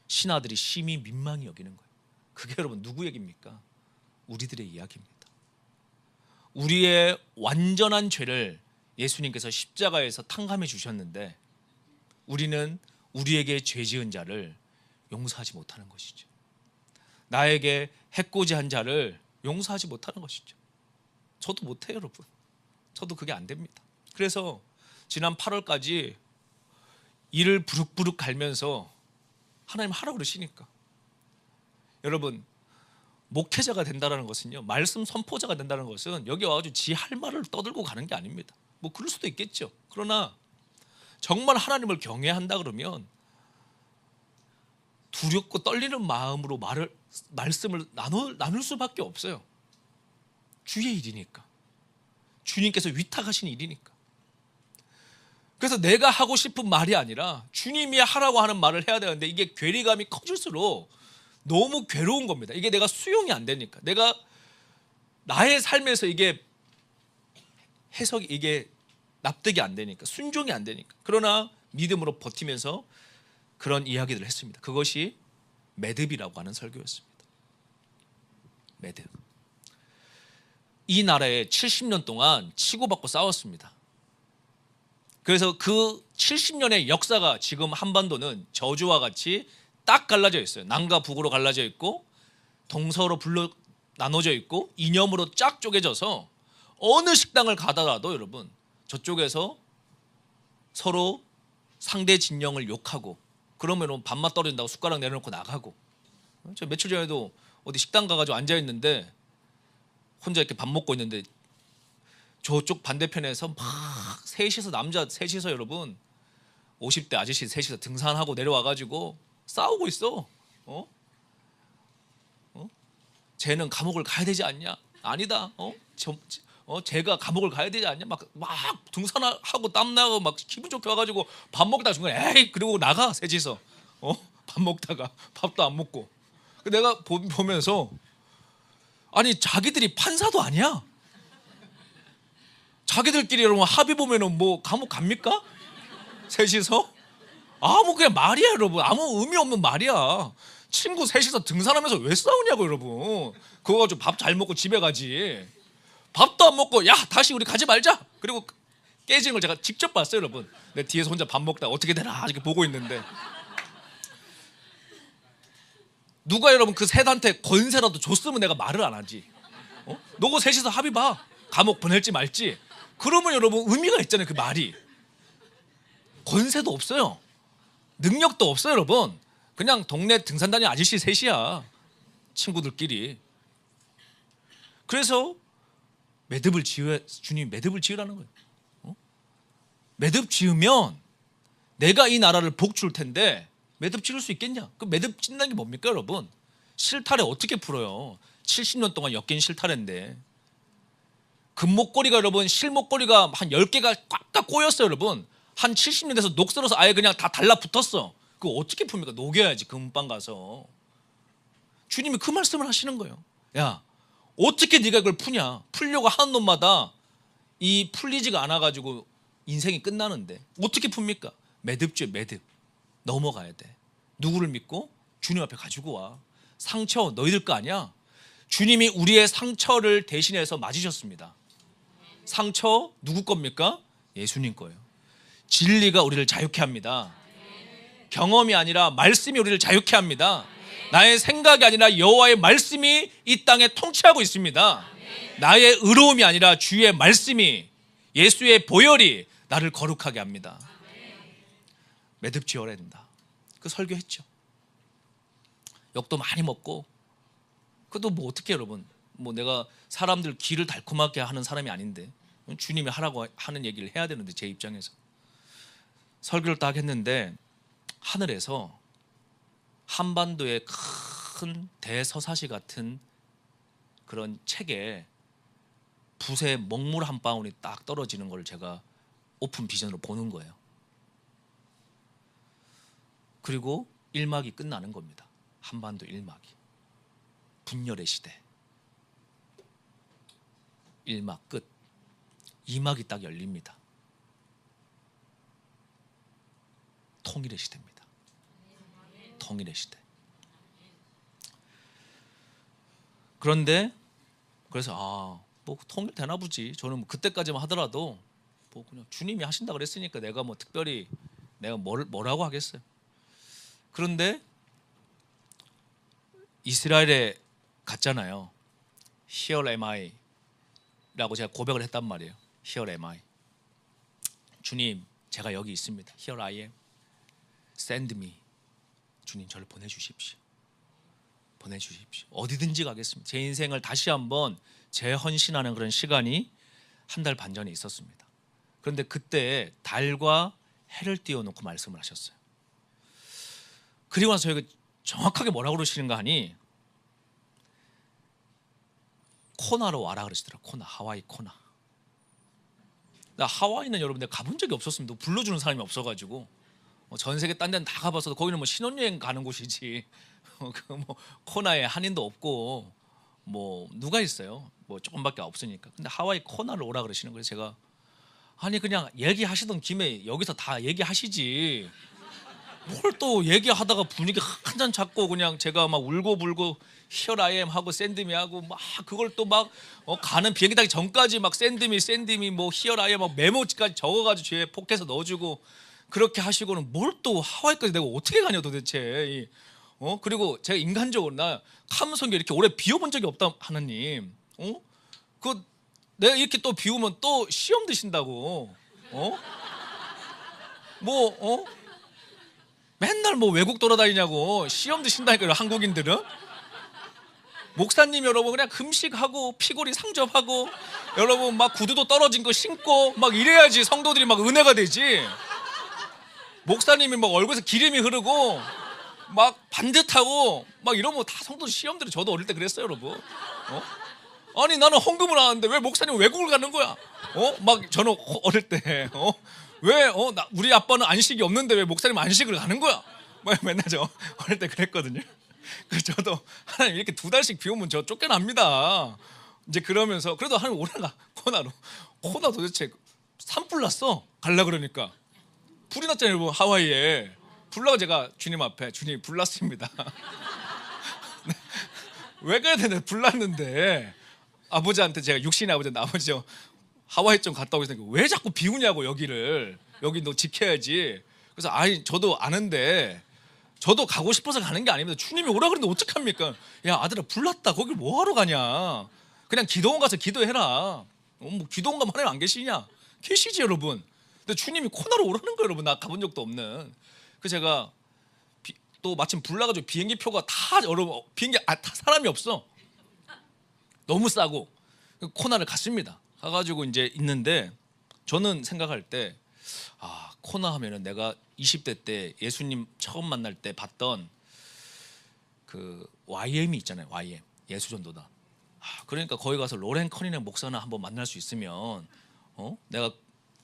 신하들이 심히 민망히 여기는 거예요. 그게 여러분 누구 얘기입니까? 우리들의 이야기입니다. 우리의 완전한 죄를 예수님께서 십자가에서 탕감해 주셨는데 우리는 우리에게 죄 지은 자를 용서하지 못하는 것이죠. 나에게 해코지한 자를 용서하지 못하는 것이죠. 저도 못해요, 여러분. 저도 그게 안 됩니다. 그래서 지난 8월까지 이를 부룩부룩 갈면서 하나님 하라고 그러시니까, 여러분, 목회자가 된다는 것은요, 말씀 선포자가 된다는 것은 여기 와가지고 지 할 말을 떠들고 가는 게 아닙니다. 뭐 그럴 수도 있겠죠. 그러나 정말 하나님을 경외한다 그러면 두렵고 떨리는 마음으로 말씀을 나눌 수밖에 없어요. 주의 일이니까, 주님께서 위탁하신 일이니까. 그래서 내가 하고 싶은 말이 아니라 주님이 하라고 하는 말을 해야 되는데, 이게 괴리감이 커질수록 너무 괴로운 겁니다. 이게 내가 수용이 안 되니까, 내가 나의 삶에서 이게 해석이, 이게 납득이 안 되니까, 순종이 안 되니까. 그러나 믿음으로 버티면서 그런 이야기들을 했습니다. 그것이 매듭이라고 하는 설교였습니다. 매듭. 이 나라에 70년 동안 치고받고 싸웠습니다. 그래서 그 70년의 역사가 지금 한반도는 저주와 같이 딱 갈라져 있어요. 남과 북으로 갈라져 있고, 동서로 나눠져 있고, 이념으로 쫙 쪼개져서 어느 식당을 가더라도 여러분, 저쪽에서 서로 상대 진영을 욕하고, 그러면 밥맛 떨어진다고 숟가락 내려놓고 나가고. 저 며칠 전에도 어디 식당 가가지고 앉아있는데 혼자 이렇게 밥 먹고 있는데 저쪽 반대편에서 막 셋이서, 남자 셋이서 여러분, 50대 아저씨 셋이서 등산하고 내려와가지고 싸우고 있어. 쟤는 감옥을 가야 되지 않냐? 아니다. 제가 감옥을 가야 되지 않냐? 막 등산하고 땀나고 막 기분 좋게 와가지고 밥 먹다가 중간에 에이 그리고 나가 셋이서 밥 먹다가 밥도 안 먹고 내가 보면서 아니 자기들이 판사도 아니야. 자기들끼리 여러분 합의 보면은 뭐 감옥 갑니까? 셋이서 아무 그냥 말이야 여러분. 아무 의미 없는 말이야. 친구 셋이서 등산하면서 왜 싸우냐고 여러분. 그거 가지고 밥 잘 먹고 집에 가지. 밥도 안 먹고 야 다시 우리 가지 말자. 그리고 깨지는 걸 제가 직접 봤어요 여러분. 내 뒤에서 혼자 밥 먹다가 어떻게 되나 이렇게 보고 있는데 누가 여러분 그 셋한테 권세라도 줬으면 내가 말을 안 하지. 너가 셋이서 합의 봐. 감옥 보낼지 말지. 그러면 여러분 의미가 있잖아요 그 말이. 권세도 없어요. 능력도 없어요 여러분. 그냥 동네 등산 다니는 아저씨 셋이야. 친구들끼리. 그래서 매듭을 주님이 매듭을 지으라는 거예요. 매듭 지으면 내가 이 나라를 복 줄 텐데 매듭 지을 수 있겠냐? 그 매듭 짓는 게 뭡니까 여러분? 실타래 어떻게 풀어요? 70년 동안 엮인 실타래인데 금목걸이가 여러분 실목걸이가 한 10개가 꽉꽉 꼬였어요 여러분. 한 70년 돼서 녹슬어서 아예 그냥 다 달라붙었어. 그거 어떻게 풉니까? 녹여야지 금방 가서. 주님이 그 말씀을 하시는 거예요. 야 어떻게 네가 이걸 푸냐? 풀려고 하는 놈마다 이 풀리지가 않아가지고 인생이 끝나는데 어떻게 풉니까? 매듭죄 매듭. 넘어가야 돼. 누구를 믿고? 주님 앞에 가지고 와. 상처 너희들 거 아니야? 주님이 우리의 상처를 대신해서 맞으셨습니다. 상처 누구 겁니까? 예수님 거예요. 진리가 우리를 자유케 합니다. 경험이 아니라 말씀이 우리를 자유케 합니다. 나의 생각이 아니라 여호와의 말씀이 이 땅에 통치하고 있습니다. 나의 의로움이 아니라 주의 말씀이 예수의 보혈이 나를 거룩하게 합니다. 매듭 지어야 된다. 그 설교했죠. 욕도 많이 먹고 그것도 뭐 어떻게 여러분 뭐 내가 사람들 귀를 달콤하게 하는 사람이 아닌데 주님이 하라고 하는 얘기를 해야 되는데 제 입장에서 설교를 딱 했는데 하늘에서 한반도의 큰 대서사시 같은 그런 책에 붓의 먹물 한 방울이 딱 떨어지는 걸 제가 오픈 비전으로 보는 거예요. 그리고 1막이 끝나는 겁니다. 한반도 1막이. 분열의 시대. 1막 끝. 2막이 딱 열립니다. 통일의 시대입니다. 통일의 시대. 그런데 그래서 뭐 통일되나 보지. 저는 뭐 그때까지만 하더라도 뭐 그냥 주님이 하신다 그랬으니까 내가 뭐 특별히 내가 뭐라고 하겠어요. 그런데 이스라엘에 갔잖아요. Here am I 라고 제가 고백을 했단 말이에요. Here am I. 주님 제가 여기 있습니다. Here I am. Send me. 주님 저를 보내주십시오. 보내주십시오. 어디든지 가겠습니다. 제 인생을 다시 한번 재헌신하는 그런 시간이 한 달 반 전에 있었습니다. 그런데 그때 달과 해를 띄워놓고 말씀을 하셨어요. 그리고 나서 저희가 정확하게 뭐라고 그러시는가 하니 코나로 와라 그러시더라고요. 코나, 하와이 코나. 나 하와이는 여러분들 가본 적이 없었습니다. 불러주는 사람이 없어가지고 전 세계 딴 데는 다 가봤어도 거기는 뭐 신혼여행 가는 곳이지 뭐 코나에 한인도 없고 뭐 누가 있어요? 뭐 조금밖에 없으니까. 근데 하와이 코나를 오라 그러시는 거예요. 제가 아니 그냥 얘기하시던 김에 여기서 다 얘기하시지 뭘 또 얘기하다가 분위기 한 잔 잡고 그냥 제가 막 울고불고 Here I am 하고 샌드미 하고 막 그걸 또 막 가는 비행기 타기 전까지 막 샌드미 뭐 Here I am 막 메모지까지 적어가지고 뒤에 포켓에 넣어주고 그렇게 하시고는 뭘 또 하와이까지 내가 어떻게 가냐 도대체. 그리고 제가 인간적으로 나 카문성교 이렇게 오래 비워본 적이 없다 하나님. 그 내가 이렇게 또 비우면 또 시험 드신다고. 맨날 뭐 외국 돌아다니냐고 시험 드신다니까요. 한국인들은 목사님 여러분 그냥 금식하고 피골이 상접하고 여러분 막 구두도 떨어진 거 신고 막 이래야지 성도들이 막 은혜가 되지. 목사님이 막 얼굴에서 기름이 흐르고 막 반듯하고 막 이러면 다 성도 시험 들어. 저도 어릴 때 그랬어요 여러분. 아니 나는 헌금을 하는데 왜 목사님 외국을 가는 거야? 막 저는 어릴 때 왜 우리 아빠는 안식이 없는데 왜 목사님 안식을 가는 거야? 뭐 맨날 저 어릴 때 그랬거든요. 그래서 저도 하나님 이렇게 2달씩 비우면 저 쫓겨납니다. 이제 그러면서 그래도 하나님 오라가 코나 도대체 산불 났어. 갈라 그러니까 불이 났잖아요, 여러분. 하와이에 불나가 제가 주님 앞에 주님 불 났습니다. 왜 가야 되는데 불 났는데 아버지한테 제가 육신의 아버지한테 아버지 저 하와이 좀 갔다 오고 있으니까 왜 자꾸 비우냐고 여기를 여기 너 지켜야지. 그래서 아니 저도 아는데 저도 가고 싶어서 가는 게 아닙니다. 주님이 오라 그러는데 어떡합니까? 야 아들아 불 났다 거기 뭐하러 가냐. 그냥 기도원 가서 기도해라. 뭐 기도원 가면 하나님 안 계시냐? 계시지 여러분. 근데 주님이 코나로 오라는 거예요 여러분. 나 가본 적도 없는. 그래서 제가 또 마침 불 나가지고 비행기 표가 다 여러분 비행기 다 사람이 없어. 너무 싸고 코나를 갔습니다. 가가지고 이제 있는데 저는 생각할 때 코나 하면은 내가 20대 때 예수님 처음 만날 때 봤던 그 YM이 있잖아요. YM 예수전도단. 그러니까 거기 가서 로렌 커니넥 목사나 한번 만날 수 있으면 내가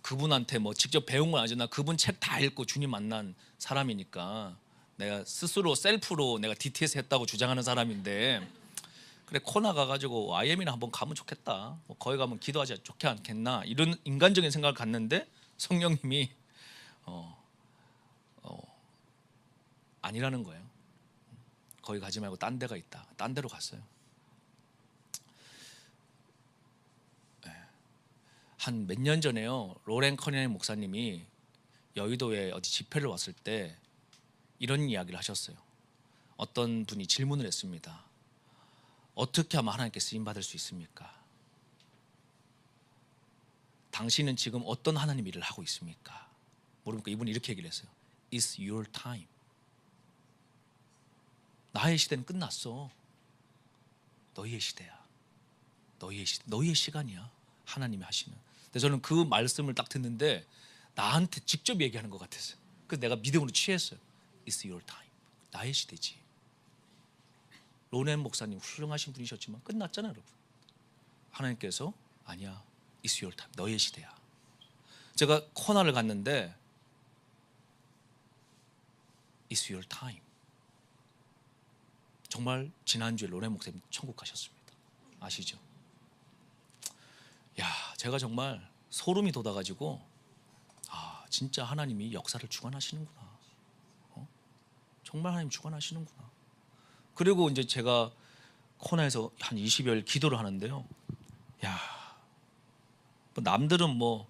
그분한테 뭐 직접 배운 건 아니지만 그분 책 다 읽고 주님 만난 사람이니까 내가 스스로 셀프로 내가 DTS 했다고 주장하는 사람인데 그래 코나 가가지고 YM이나 한번 가면 좋겠다. 뭐 거기 가면 기도하지 좋지 않겠나 이런 인간적인 생각을 갖는데 성령님이 아니라는 거예요. 거기 가지 말고 딴 데가 있다. 딴 데로 갔어요. 한 몇 년 전에요. 로렌 커니넥 목사님이 여의도에 어디 집회를 왔을 때 이런 이야기를 하셨어요. 어떤 분이 질문을 했습니다. 어떻게 하면 하나님께 쓰임 받을 수 있습니까? 당신은 지금 어떤 하나님 일을 하고 있습니까? 모르니까 이분이 이렇게 얘기를 했어요. It's your time. 나의 시대는 끝났어. 너희의 시대야. 너희의 시간이야. 하나님이 하시는. 근데 저는 그 말씀을 딱 듣는데 나한테 직접 얘기하는 것 같았어요. 그래서 내가 믿음으로 취했어요. It's your time. 나의 시대지. 로렌 목사님 훌륭하신 분이셨지만 끝났잖아요, 여러분. 하나님께서 아니야. It's your time. 너의 시대야. 제가 코나를 갔는데 It's your time. 정말 지난주에 로렌 목사님 천국 가셨습니다. 아시죠? 야, 제가 정말 소름이 돋아가지고 진짜 하나님이 역사를 주관하시는구나. 정말 하나님 주관하시는구나. 그리고 이제 제가 코나에서 한 20여일 기도를 하는데요. 야, 뭐 남들은 뭐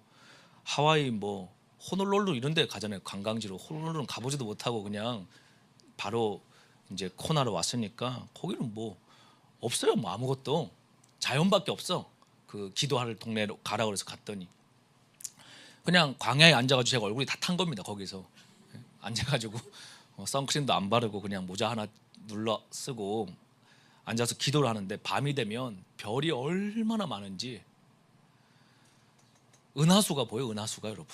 하와이 뭐 호놀룰루 이런 데 가잖아요. 관광지로. 호놀룰루는 가보지도 못하고 그냥 바로 이제 코나로 왔으니까 거기는 뭐 없어요. 뭐 아무것도 자연밖에 없어. 그 기도할 동네로 가라 그래서 갔더니 그냥 광야에 앉아가지고 제가 얼굴이 다 탄 겁니다. 거기서 앉아가지고 선크림도 안 바르고 그냥 모자 하나 눌러 쓰고 앉아서 기도를 하는데 밤이 되면 별이 얼마나 많은지 은하수가 보여요. 은하수가 여러분.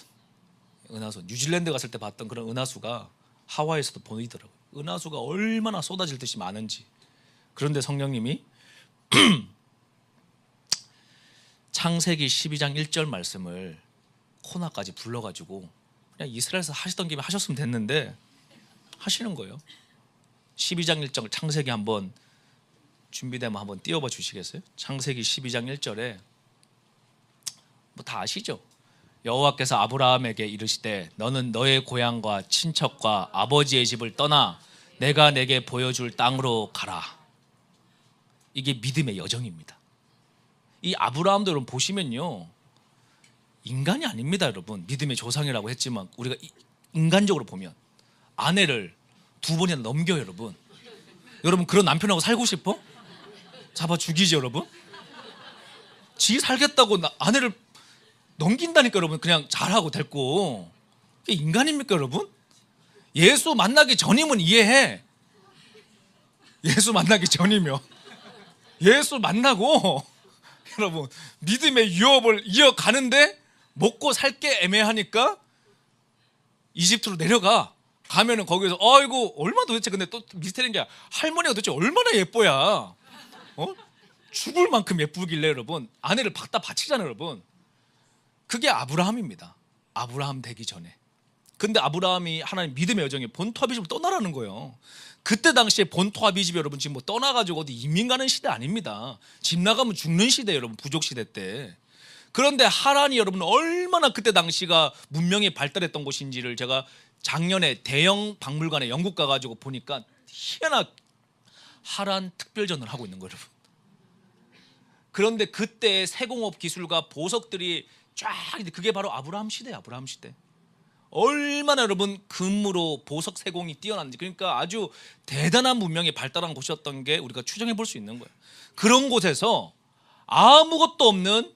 은하수 뉴질랜드 갔을 때 봤던 그런 은하수가 하와이에서도 보이더라고요. 은하수가 얼마나 쏟아질 듯이 많은지. 그런데 성령님이 창세기 12장 1절 말씀을 코나까지 불러가지고 그냥 이스라엘에서 하시던 김에 하셨으면 됐는데 하시는 거예요. 12장 1절 창세기 한번 준비되면 한번 띄워봐 주시겠어요? 창세기 12장 1절에 뭐 다 아시죠? 여호와께서 아브라함에게 이르시되 너는 너의 고향과 친척과 아버지의 집을 떠나 내가 내게 보여줄 땅으로 가라. 이게 믿음의 여정입니다. 이 아브라함도 여러분 보시면요 인간이 아닙니다. 여러분 믿음의 조상이라고 했지만 우리가 인간적으로 보면 아내를 2번이나 넘겨요. 여러분 그런 남편하고 살고 싶어? 잡아 죽이죠 여러분. 지 살겠다고 아내를 넘긴다니까 여러분. 그냥 잘하고 됐고. 이게 인간입니까 여러분? 예수 만나기 전이면 이해해. 예수 만나기 전이면 예수 만나고 여러분 믿음의 유업을 이어가는데 먹고 살 게 애매하니까 이집트로 내려가. 가면은 거기서 아이고 얼마 도대체 근데 또 미스터리인 게 할머니가 도대체 얼마나 예뻐야 죽을 만큼 예쁘길래 여러분 아내를 갖다 바치잖아요 여러분. 그게 아브라함입니다. 아브라함 되기 전에. 근데 아브라함이 하나님 믿음의 여정에 본토 아비집을 떠나라는 거예요. 그때 당시에 본토 아비집 여러분 지금 뭐 떠나가지고 어디 이민 가는 시대 아닙니다. 집 나가면 죽는 시대 여러분, 부족 시대 때. 그런데 하란이 여러분 얼마나 그때 당시가 문명이 발달했던 곳인지를 제가 작년에 대형 박물관에 영국 가가지고 보니까 희한하게 하란 특별전을 하고 있는 거예요 여러분. 그런데 그때 세공업 기술과 보석들이 쫙, 그게 바로 아브라함 시대예요. 아브라함 시대. 얼마나 여러분 금으로 보석 세공이 뛰어난지, 그러니까 아주 대단한 문명이 발달한 곳이었던 게 우리가 추정해 볼 수 있는 거예요. 그런 곳에서 아무것도 없는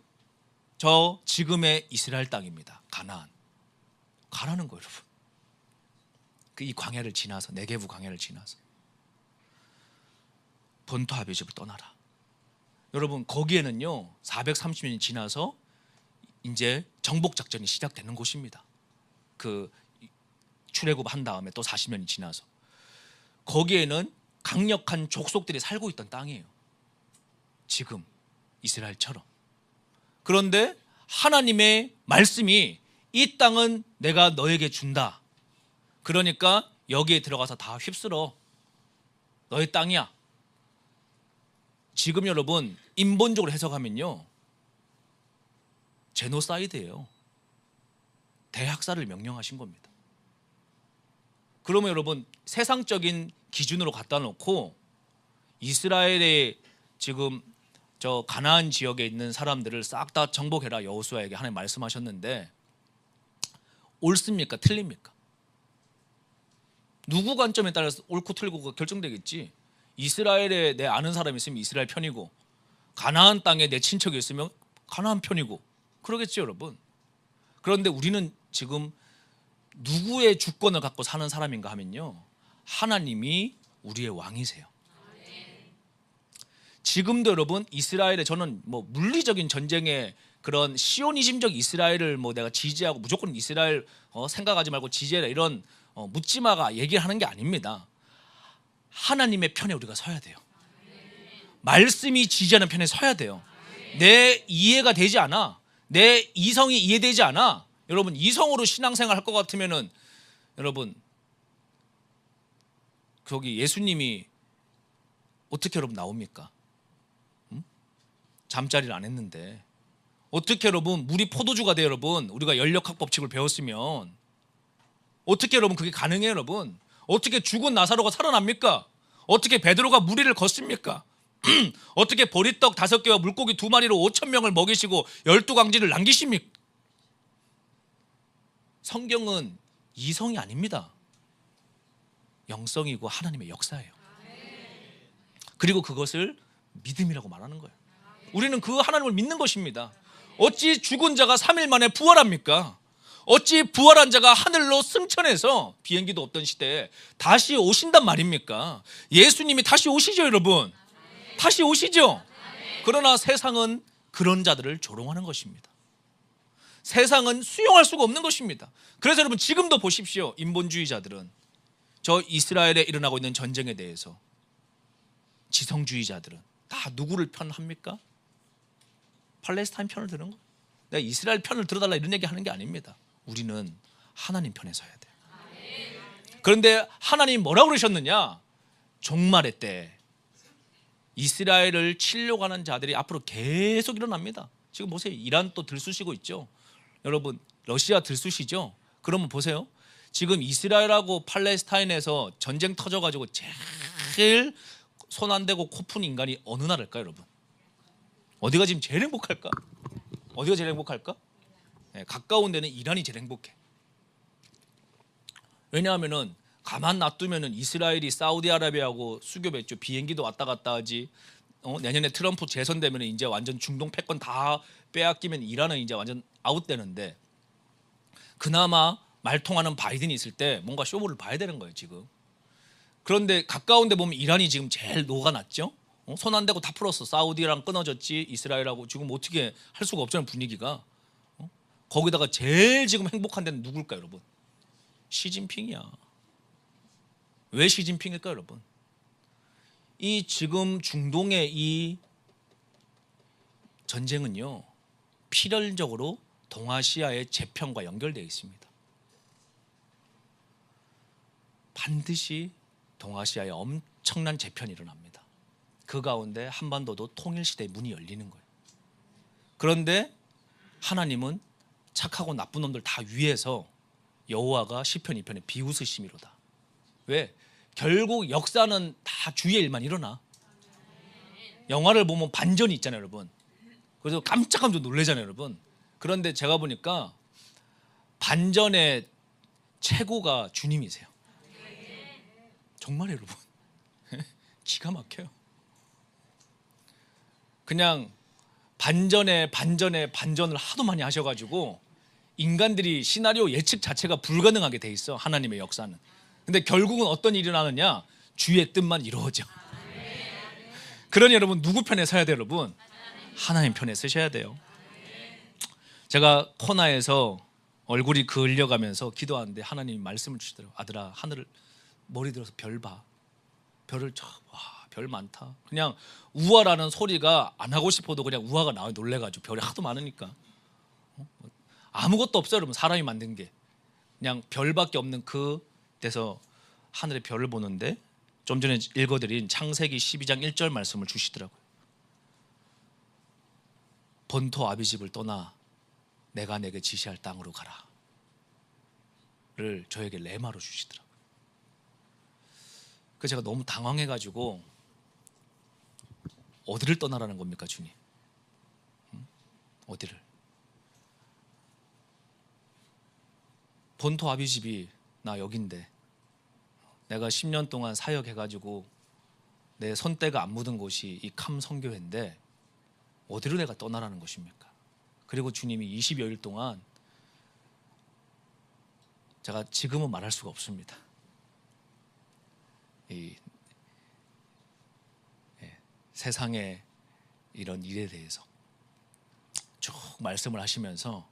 저 지금의 이스라엘 땅입니다. 가나안. 가라는 거예요 여러분. 이 광야를 지나서, 네게부 광야를 지나서 본토 아비집을 떠나라. 여러분 거기에는요 430년이 지나서 이제 정복 작전이 시작되는 곳입니다. 그 출애굽한 다음에 또 40년이 지나서 거기에는 강력한 족속들이 살고 있던 땅이에요. 지금 이스라엘처럼. 그런데 하나님의 말씀이 이 땅은 내가 너에게 준다. 그러니까 여기에 들어가서 다 휩쓸어. 너의 땅이야. 지금 여러분 인본적으로 해석하면요 제노사이드예요. 대학살을 명령하신 겁니다. 그러면 여러분 세상적인 기준으로 갖다 놓고 이스라엘의 지금 저 가나안 지역에 있는 사람들을 싹 다 정복해라 여호수아에게 하나님 말씀하셨는데 옳습니까? 틀립니까? 누구 관점에 따라서 옳고 틀고가 결정되겠지. 이스라엘에 내 아는 사람이 있으면 이스라엘 편이고 가나안 땅에 내 친척이 있으면 가나안 편이고 그러겠죠 여러분. 그런데 우리는 지금 누구의 주권을 갖고 사는 사람인가 하면요 하나님이 우리의 왕이세요. 지금도 여러분 이스라엘에 저는 뭐 물리적인 전쟁에 그런 시오니즘적 이스라엘을 뭐 내가 지지하고 무조건 이스라엘 생각하지 말고 지지해라 이런 묻지마가 얘기를 하는 게 아닙니다. 하나님의 편에 우리가 서야 돼요. 말씀이 지지하는 편에 서야 돼요. 내 이해가 되지 않아. 내 이성이 이해되지 않아. 여러분 이성으로 신앙생활 할 것 같으면은 여러분 거기 예수님이 어떻게 여러분 나옵니까? 잠자리를 안 했는데 어떻게 여러분 물이 포도주가 돼 여러분 우리가 연력학 법칙을 배웠으면 어떻게 여러분 그게 가능해요 여러분? 어떻게 죽은 나사로가 살아납니까? 어떻게 베드로가 무리를 걷습니까? 어떻게 보리떡 5개와 물고기 2마리로 5,000명을 먹이시고 12광지를 남기십니까? 성경은 이성이 아닙니다. 영성이고 하나님의 역사예요. 그리고 그것을 믿음이라고 말하는 거예요. 우리는 그 하나님을 믿는 것입니다. 어찌 죽은 자가 3일 만에 부활합니까? 어찌 부활한 자가 하늘로 승천해서 비행기도 없던 시대에 다시 오신단 말입니까? 예수님이 다시 오시죠 여러분. 다시 오시죠. 그러나 세상은 그런 자들을 조롱하는 것입니다. 세상은 수용할 수가 없는 것입니다. 그래서 여러분 지금도 보십시오. 인본주의자들은 저 이스라엘에 일어나고 있는 전쟁에 대해서 지성주의자들은 다 누구를 편합니까? 팔레스타인 편을 드는 거예요. 내가 이스라엘 편을 들어달라 이런 얘기 하는 게 아닙니다. 우리는 하나님 편에 서야 돼요. 그런데 하나님이 뭐라고 그러셨느냐? 종말의 때 이스라엘을 치려고 하는 자들이 앞으로 계속 일어납니다. 지금 보세요. 이란 또 들쑤시고 있죠. 여러분 러시아 들쑤시죠. 그러면 보세요. 지금 이스라엘하고 팔레스타인에서 전쟁 터져가지고 제일 손 안 대고 코 푼 인간이 어느 나라일까요 여러분? 어디가 지금 제일 행복할까? 어디가 제일 행복할까? 네, 가까운 데는 이란이 제일 행복해. 왜냐하면은 가만 놔두면은 이스라엘이 사우디아라비아하고 수교했죠. 비행기도 왔다 갔다 하지. 내년에 트럼프 재선되면 이제 완전 중동 패권 다 빼앗기면 이란은 이제 완전 아웃되는데 그나마 말 통하는 바이든이 있을 때 뭔가 쇼부를 봐야 되는 거예요 지금. 그런데 가까운 데 보면 이란이 지금 제일 녹아났죠. 손 안 대고 다 풀었어. 사우디랑 끊어졌지. 이스라엘하고 지금 어떻게 할 수가 없잖아요 분위기가. 거기다가 제일 지금 행복한 데는 누굴까 여러분? 시진핑이야. 왜 시진핑일까 여러분? 이 지금 중동의 이 전쟁은요 필연적으로 동아시아의 재편과 연결되어 있습니다. 반드시 동아시아에 엄청난 재편이 일어납니다. 그 가운데 한반도도 통일시대의 문이 열리는 거예요. 그런데 하나님은 착하고 나쁜 놈들 다 위해서 여호와가 시편 2편에 비웃으심이로다. 왜? 결국 역사는 다 주의 일만 일어나. 영화를 보면 반전이 있잖아요, 여러분. 그래서 깜짝깜짝 놀라잖아요, 여러분. 그런데 제가 보니까 반전의 최고가 주님이세요. 정말 여러분. 기가 막혀요. 그냥 반전에 반전을 하도 많이 하셔가지고 인간들이 시나리오 예측 자체가 불가능하게 돼 있어, 하나님의 역사는. 근데 결국은 어떤 일이 나느냐? 주의 뜻만 이루어져. 그러니 여러분 누구 편에 서야 돼요, 여러분? 하나님 편에 서셔야 돼요. 제가 코나에서 얼굴이 그을려가면서 기도하는데 하나님이 말씀을 주시더라고요. 아들아, 하늘을 머리 들어서 별 봐. 별을 별 많다. 그냥 우화라는 소리가 안 하고 싶어도 그냥 우화가 나와 놀래가지고 별이 하도 많으니까. 아무것도 없어요, 여러분. 사람이 만든 게 그냥 별밖에 없는 그 데서 하늘의 별을 보는데 좀 전에 읽어드린 창세기 12장 1절 말씀을 주시더라고요. 본토 아비집을 떠나 내가 내게 지시할 땅으로 가라 를 저에게 레마로 주시더라고요. 그래서 제가 너무 당황해가지고 어디를 떠나라는 겁니까, 주님? 어디를? 본토 아비집이 나 여긴데 내가 10년 동안 사역해가지고 내 손때가 안 묻은 곳이 이 캄 선교회인데 어디로 내가 떠나라는 것입니까? 그리고 주님이 20여일 동안 제가 지금은 말할 수가 없습니다. 세상의 이런 일에 대해서 쭉 말씀을 하시면서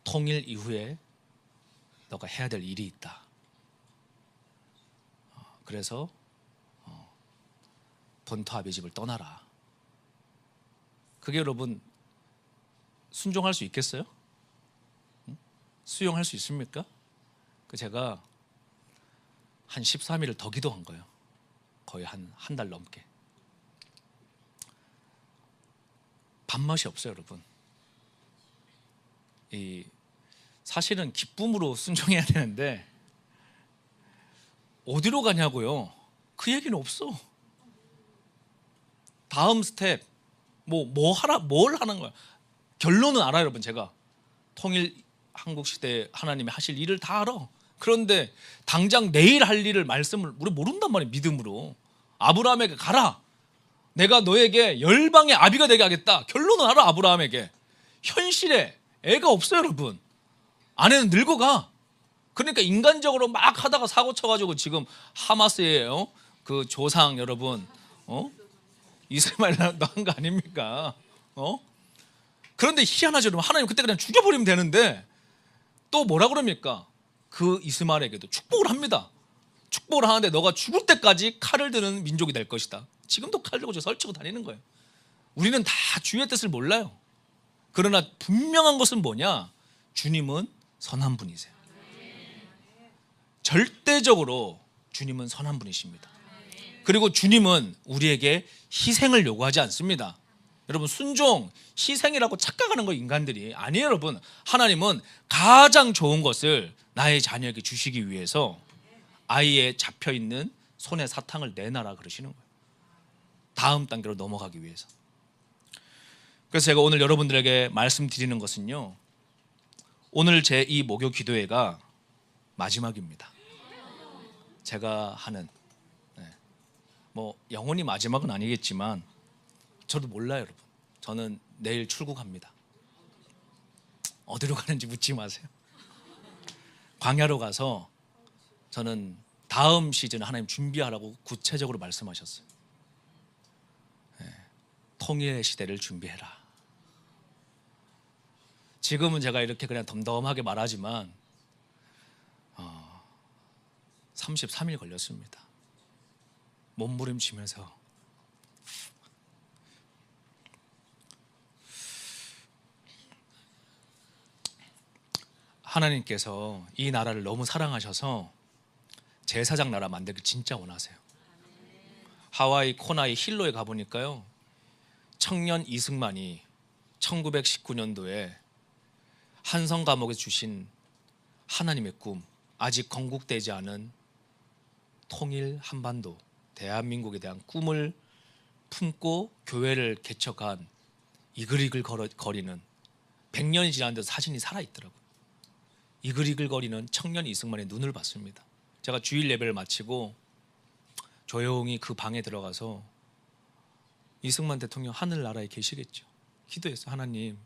통일 이후에 너가 해야 될 일이 있다. 그래서 본토 아비집을 떠나라. 그게 여러분 순종할 수 있겠어요? 수용할 수 있습니까? 제가 한 13일을 더 기도한 거예요. 거의 한 달 넘게. 밥맛이 없어요, 여러분. 사실은 기쁨으로 순종해야 되는데 어디로 가냐고요? 그 얘기는 없어. 다음 스텝 뭘 하는 거야? 결론은 알아요, 여러분. 제가 통일 한국 시대 하나님이 하실 일을 다 알아. 그런데 당장 내일 할 일을 말씀을 우리 모른단 말이에요. 믿음으로 아브라함에게 가라. 내가 너에게 열방의 아비가 되게 하겠다. 결론은 알아, 아브라함에게. 현실에 애가 없어요, 여러분. 아내는 늙어가. 그러니까 인간적으로 막 하다가 사고 쳐가지고 지금 하마스예요. 그 조상 여러분, 이스마엘 나온 거 아닙니까? 그런데 희한하죠, 여러분. 하나님 그때 그냥 죽여버리면 되는데 또 뭐라 그럽니까? 그 이스마엘에게도 축복을 합니다. 축복을 하는데 너가 죽을 때까지 칼을 드는 민족이 될 것이다. 지금도 칼 들고 설치고 다니는 거예요. 우리는 다 주의 뜻을 몰라요. 그러나 분명한 것은 뭐냐? 주님은 선한 분이세요. 절대적으로 주님은 선한 분이십니다. 그리고 주님은 우리에게 희생을 요구하지 않습니다. 여러분, 순종, 희생이라고 착각하는 거 인간들이 아니에요, 여러분. 하나님은 가장 좋은 것을 나의 자녀에게 주시기 위해서 아이의 잡혀있는 손에 사탕을 내놔라 그러시는 거예요. 다음 단계로 넘어가기 위해서. 그래서 제가 오늘 여러분들에게 말씀드리는 것은요, 오늘 제 이 목요 기도회가 마지막입니다. 제가 하는 영원히 마지막은 아니겠지만 저도 몰라요, 여러분. 저는 내일 출국합니다. 어디로 가는지 묻지 마세요. 광야로 가서 저는 다음 시즌 하나님 준비하라고 구체적으로 말씀하셨어요. 통일의 시대를 준비해라. 지금은 제가 이렇게 그냥 덤덤하게 말하지만 33일 걸렸습니다. 몸부림치면서 하나님께서 이 나라를 너무 사랑하셔서 제사장 나라 만들기 진짜 원하세요. 하와이 코나이 힐로에 가보니까요, 청년 이승만이 1919년도에 한성 감옥에서 주신 하나님의 꿈, 아직 건국되지 않은 통일 한반도, 대한민국에 대한 꿈을 품고 교회를 개척한 이글이글 거리는 100년이 지났는데도 사진이 살아있더라고요. 이글이글 거리는 청년 이승만의 눈을 봤습니다. 제가 주일 예배를 마치고 조용히 그 방에 들어가서 이승만 대통령 하늘나라에 계시겠죠. 기도했어요. 하나님,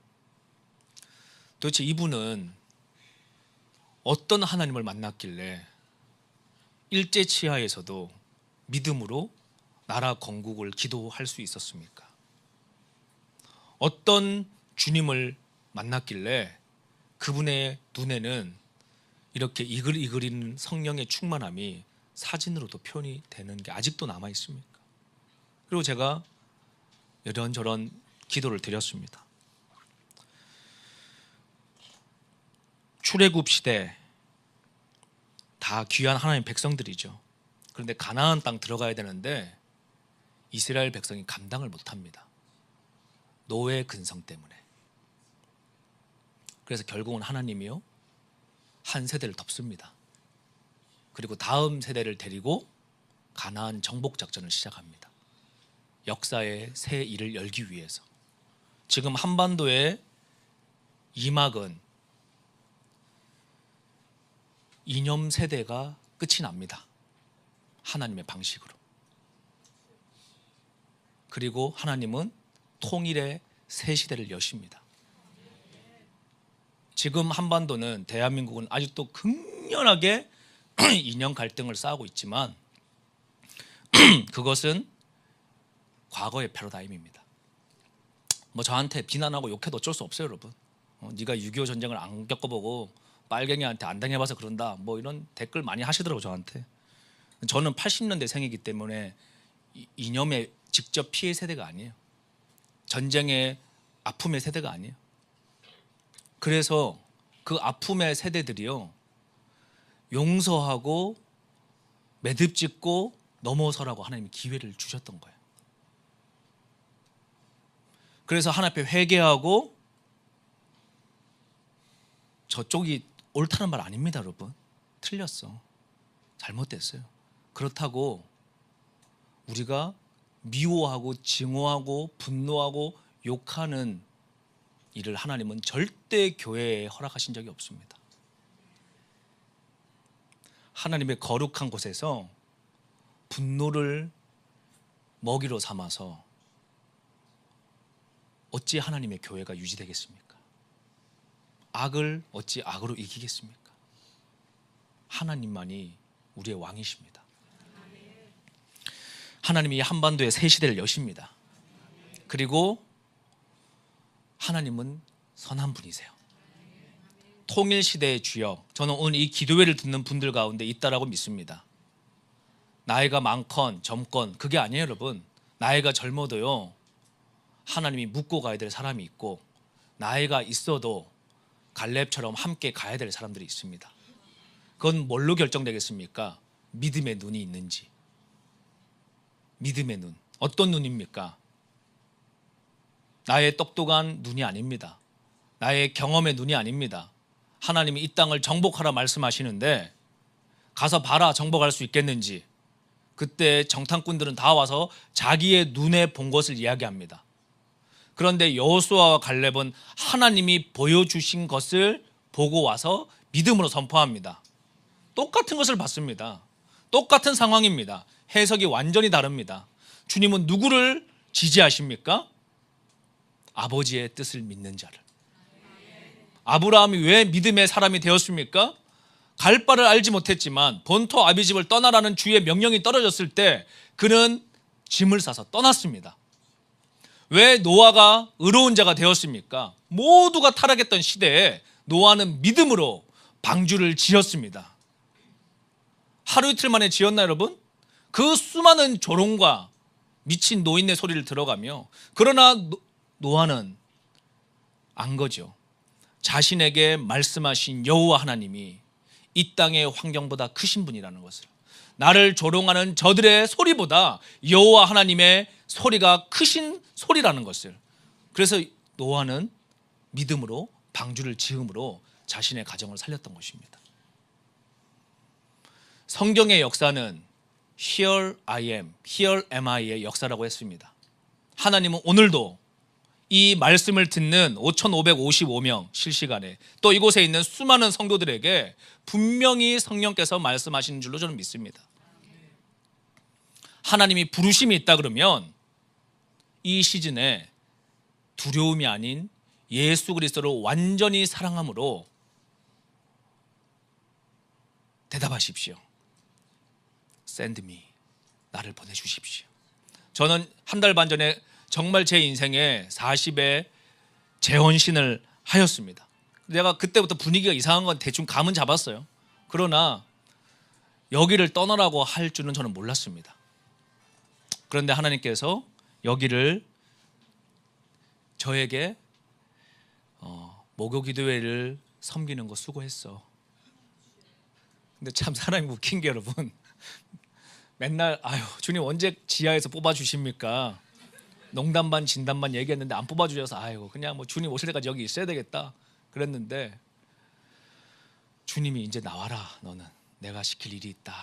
도대체 이분은 어떤 하나님을 만났길래 일제치하에서도 믿음으로 나라 건국을 기도할 수 있었습니까? 어떤 주님을 만났길래 그분의 눈에는 이렇게 이글이글인 성령의 충만함이 사진으로도 표현이 되는 게 아직도 남아 있습니까? 그리고 제가 이런저런 기도를 드렸습니다. 출애굽 시대 다 귀한 하나님의 백성들이죠. 그런데 가나안 땅 들어가야 되는데 이스라엘 백성이 감당을 못합니다. 노예 근성 때문에. 그래서 결국은 하나님이요, 한 세대를 덮습니다. 그리고 다음 세대를 데리고 가나안 정복 작전을 시작합니다. 역사의 새 일을 열기 위해서. 지금 한반도의 이막은 이념 세대가 끝이 납니다. 하나님의 방식으로. 그리고 하나님은 통일의 새 시대를 여십니다. 지금 한반도는, 대한민국은 아직도 극렬하게 이념 갈등을 쌓고 있지만 그것은 과거의 패러다임입니다. 뭐 저한테 비난하고 욕해도 어쩔 수 없어요, 여러분. 네가 6.25 전쟁을 안 겪어보고 빨갱이한테 안 당해봐서 그런다, 뭐 이런 댓글 많이 하시더라고요, 저한테. 저는 80년대 생이기 때문에 이념의 직접 피해 세대가 아니에요. 전쟁의 아픔의 세대가 아니에요. 그래서 그 아픔의 세대들이요, 용서하고 매듭 짓고 넘어서라고 하나님이 기회를 주셨던 거예요. 그래서 하나님 앞에 회개하고, 저쪽이 옳다는 말 아닙니다, 여러분. 틀렸어. 잘못됐어요. 그렇다고 우리가 미워하고 증오하고 분노하고 욕하는 일을 하나님은 절대 교회에 허락하신 적이 없습니다. 하나님의 거룩한 곳에서 분노를 먹이로 삼아서 어찌 하나님의 교회가 유지되겠습니까? 악을 어찌 악으로 이기겠습니까? 하나님만이 우리의 왕이십니다. 하나님이 한반도의 새 시대를 여십니다. 그리고 하나님은 선한 분이세요. 통일시대의 주역, 저는 오늘 이 기도회를 듣는 분들 가운데 있다라고 믿습니다. 나이가 많건 젊건 그게 아니에요, 여러분. 나이가 젊어도요, 하나님이 묻고 가야 될 사람이 있고, 나이가 있어도 갈렙처럼 함께 가야 될 사람들이 있습니다. 그건 뭘로 결정되겠습니까? 믿음의 눈이 있는지. 믿음의 눈. 어떤 눈입니까? 나의 똑똑한 눈이 아닙니다. 나의 경험의 눈이 아닙니다. 하나님이 이 땅을 정복하라 말씀하시는데 가서 봐라, 정복할 수 있겠는지. 그때 정탐꾼들은 다 와서 자기의 눈에 본 것을 이야기합니다. 그런데 여호수아와 갈렙은 하나님이 보여주신 것을 보고 와서 믿음으로 선포합니다. 똑같은 것을 봤습니다. 똑같은 상황입니다. 해석이 완전히 다릅니다. 주님은 누구를 지지하십니까? 아버지의 뜻을 믿는 자를. 아브라함이 왜 믿음의 사람이 되었습니까? 갈 바를 알지 못했지만 본토 아비집을 떠나라는 주의 명령이 떨어졌을 때 그는 짐을 싸서 떠났습니다. 왜 노아가 의로운 자가 되었습니까? 모두가 타락했던 시대에 노아는 믿음으로 방주를 지었습니다. 하루 이틀 만에 지었나요, 여러분? 그 수많은 조롱과 미친 노인의 소리를 들어가며, 그러나 노아는 안 거죠. 자신에게 말씀하신 여호와 하나님이 이 땅의 환경보다 크신 분이라는 것을, 나를 조롱하는 저들의 소리보다 여호와 하나님의 소리가 크신 소리라는 것을, 그래서 노아는 믿음으로 방주를 지음으로 자신의 가정을 살렸던 것입니다. 성경의 역사는 Here I am, Here am I의 역사라고 했습니다. 하나님은 오늘도 이 말씀을 듣는 5,555명 실시간에 또 이곳에 있는 수많은 성도들에게 분명히 성령께서 말씀하시는 줄로 저는 믿습니다. 하나님이 부르심이 있다 그러면 이 시즌에 두려움이 아닌 예수 그리스도를 완전히 사랑함으로 대답하십시오. Send me, 나를 보내주십시오. 저는 한 달 반 전에 정말 제 인생에 40의 재혼신을 하였습니다. 내가 그때부터 분위기가 이상한 건 대충 감은 잡았어요. 그러나 여기를 떠나라고 할 줄은 저는 몰랐습니다. 그런데 하나님께서 여기를 저에게 목요기도회를 섬기는 거 수고했어. 근데 참 사람이 웃긴 게 여러분, 맨날 아유 주님 언제 지하에서 뽑아주십니까? 농담 반 진담 반 얘기했는데 안 뽑아주셔서 아유 그냥 뭐 주님 오실 때까지 여기 있어야 되겠다 그랬는데, 주님이 이제 나와라, 너는 내가 시킬 일이 있다.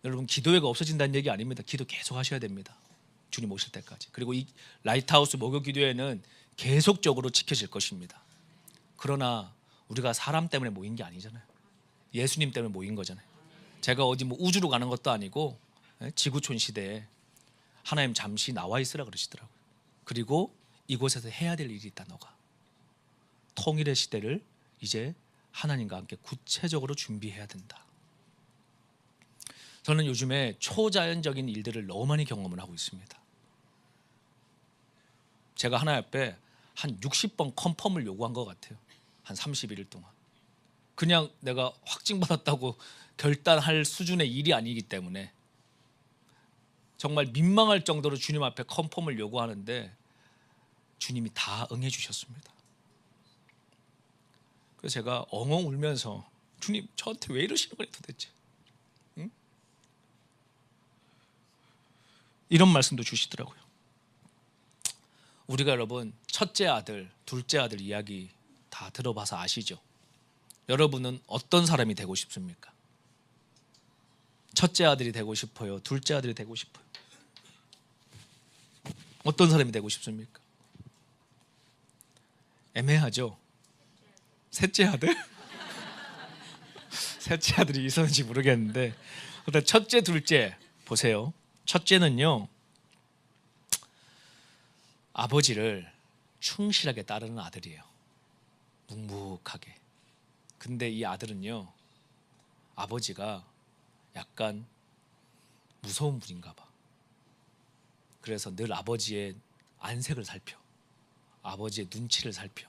여러분, 기도회가 없어진다는 얘기 아닙니다. 기도 계속 하셔야 됩니다. 주님 오실 때까지. 그리고 이 라이트하우스 목요 기도회는 계속적으로 지켜질 것입니다. 그러나 우리가 사람 때문에 모인 게 아니잖아요. 예수님 때문에 모인 거잖아요. 제가 어디 뭐 우주로 가는 것도 아니고 지구촌 시대에 하나님 잠시 나와 있으라 그러시더라고요. 그리고 이곳에서 해야 될 일이 있다. 너가 통일의 시대를 이제 하나님과 함께 구체적으로 준비해야 된다. 저는 요즘에 초자연적인 일들을 너무 많이 경험을 하고 있습니다. 제가 하나님 앞에 한 60번 컨펌을 요구한 것 같아요. 한 31일 동안. 그냥 내가 확증받았다고 결단할 수준의 일이 아니기 때문에 정말 민망할 정도로 주님 앞에 컨펌을 요구하는데 주님이 다 응해 주셨습니다. 그래서 제가 엉엉 울면서 주님 저한테 왜 이러시는 거예요 도대체? 응? 이런 말씀도 주시더라고요. 우리가 여러분 첫째 아들, 둘째 아들 이야기 다 들어봐서 아시죠? 여러분은 어떤 사람이 되고 싶습니까? 첫째 아들이 되고 싶어요? 둘째 아들이 되고 싶어요? 어떤 사람이 되고 싶습니까? 애매하죠? 셋째 아들? 셋째 아들이 있었는지 모르겠는데 일단 첫째, 둘째 보세요. 첫째는요, 아버지를 충실하게 따르는 아들이에요. 묵묵하게. 근데 이 아들은요, 아버지가 약간 무서운 분인가 봐. 그래서 늘 아버지의 안색을 살펴, 아버지의 눈치를 살펴.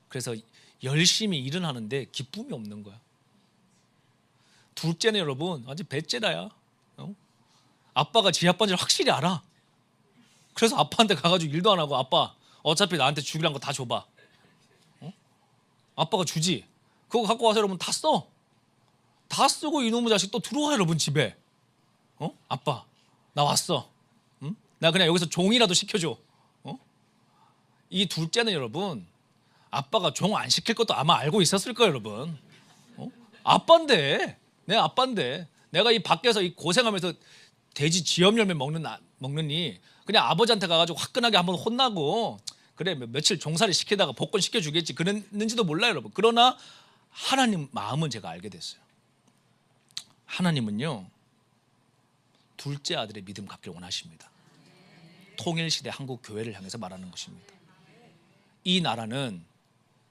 그래서 열심히 일은 하는데 기쁨이 없는 거야. 둘째는 여러분 완전 배째라야. 아빠가 지 아빠인지 확실히 알아. 그래서 아빠한테 가가지고 일도 안 하고, 아빠 어차피 나한테 주기란 거 다 줘봐. 아빠가 주지. 그거 갖고 와서 여러분 다 써. 다 쓰고 이놈의 자식 또 들어와 여러분 집에. 아빠 나 왔어. 나 그냥 여기서 종이라도 시켜줘. 이 둘째는 여러분 아빠가 종 안 시킬 것도 아마 알고 있었을 거예요 여러분. 아빠인데, 내 아빠인데 내가 이 밖에서 이 고생하면서 돼지 지엽 열매 먹느니 그냥 아버지한테 가가지고 화끈하게 한번 혼나고 그래 며칠 종살이 시키다가 복권 시켜주겠지 그랬는지도 몰라요 여러분. 그러나 하나님 마음은 제가 알게 됐어요. 하나님은요 둘째 아들의 믿음 갖기를 원하십니다. 통일시대 한국 교회를 향해서 말하는 것입니다. 이 나라는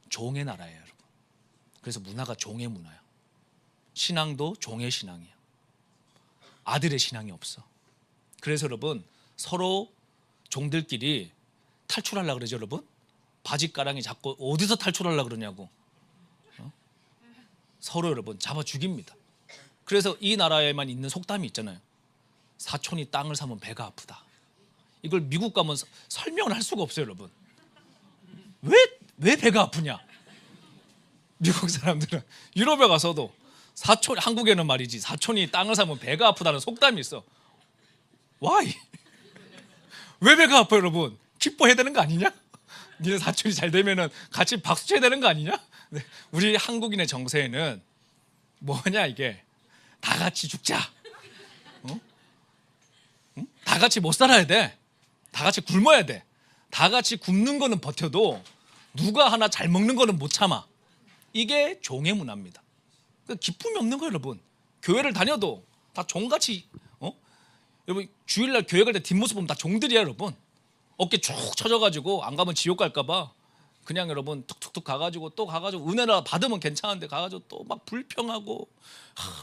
종의 나라예요 여러분. 그래서 문화가 종의 문화야. 신앙도 종의 신앙이야. 아들의 신앙이 없어. 그래서 여러분 서로 종들끼리 탈출하려고 그러죠 여러분. 바지가랑이 잡고 어디서 탈출하려고 그러냐고. 서로 여러분 잡아 죽입니다. 그래서 이 나라에만 있는 속담이 있잖아요. 사촌이 땅을 사면 배가 아프다. 이걸 미국 가면 설명을 할 수가 없어요 여러분. 왜 배가 아프냐? 미국 사람들은 유럽에 가서도 사촌, 한국에는 말이지 사촌이 땅을 사면 배가 아프다는 속담이 있어. Why? 왜 배가 아파요, 여러분? 기뻐해야 되는 거 아니냐? 니네 사촌이 잘 되면은 같이 박수 쳐야 되는 거 아니냐? 네. 우리 한국인의 정서에는 뭐냐 이게, 다 같이 죽자. 다 같이 못 살아야 돼. 다 같이 굶어야 돼. 다 같이 굶는 거는 버텨도 누가 하나 잘 먹는 거는 못 참아. 이게 종의 문화입니다. 기쁨이 없는 거예요, 여러분. 교회를 다녀도 다 종같이, 여러분 주일날 교회 갈 때 뒷모습 보면 다 종들이야, 여러분. 어깨 쭉 쳐져가지고 안 가면 지옥 갈까봐 그냥 여러분 툭툭툭 가가지고 또 가가지고 은혜라 받으면 괜찮은데 가가지고 또 막 불평하고,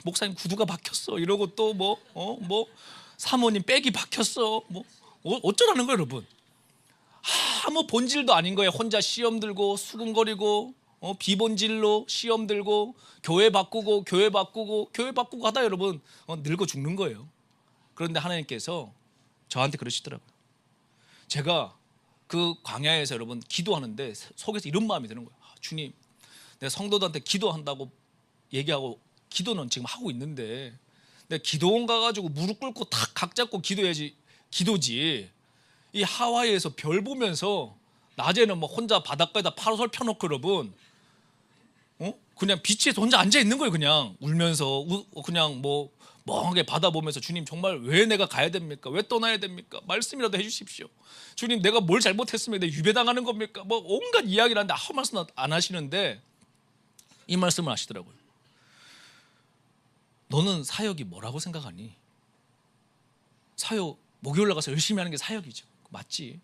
목사님 구두가 박혔어 이러고, 또 뭐 사모님 백이 박혔어 뭐 어쩌라는 거예요, 여러분. 아무 본질도 아닌 거예요. 혼자 시험 들고 수군거리고, 비본질로 시험 들고 교회 바꾸고 하다 여러분 늙어 죽는 거예요. 그런데 하나님께서 저한테 그러시더라고요. 제가 그 광야에서 여러분 기도하는데 속에서 이런 마음이 드는 거예요. 주님, 내가 성도들한테 기도한다고 얘기하고 기도는 지금 하고 있는데 내가 기도원 가가지고 무릎 꿇고 탁 각 잡고 기도해야지 기도지. 이 하와이에서 별 보면서 낮에는 뭐 혼자 바닷가에다 파라솔 펴놓고 여러분, 그냥 비치에서 혼자 앉아 있는 거예요. 그냥 울면서 그냥 뭐 멍하게 바다 보면서, 주님 정말 왜 내가 가야 됩니까? 왜 떠나야 됩니까? 말씀이라도 해주십시오. 주님 내가 뭘 잘못했으면 내가 유배당하는 겁니까? 뭐 온갖 이야기를 하는데 아무 말씀 안 하시는데 이 말씀을 하시더라고요. 너는 사역이 뭐라고 생각하니? 사역 목요일 나가서 열심히 하는 게 사역이죠. 맞지?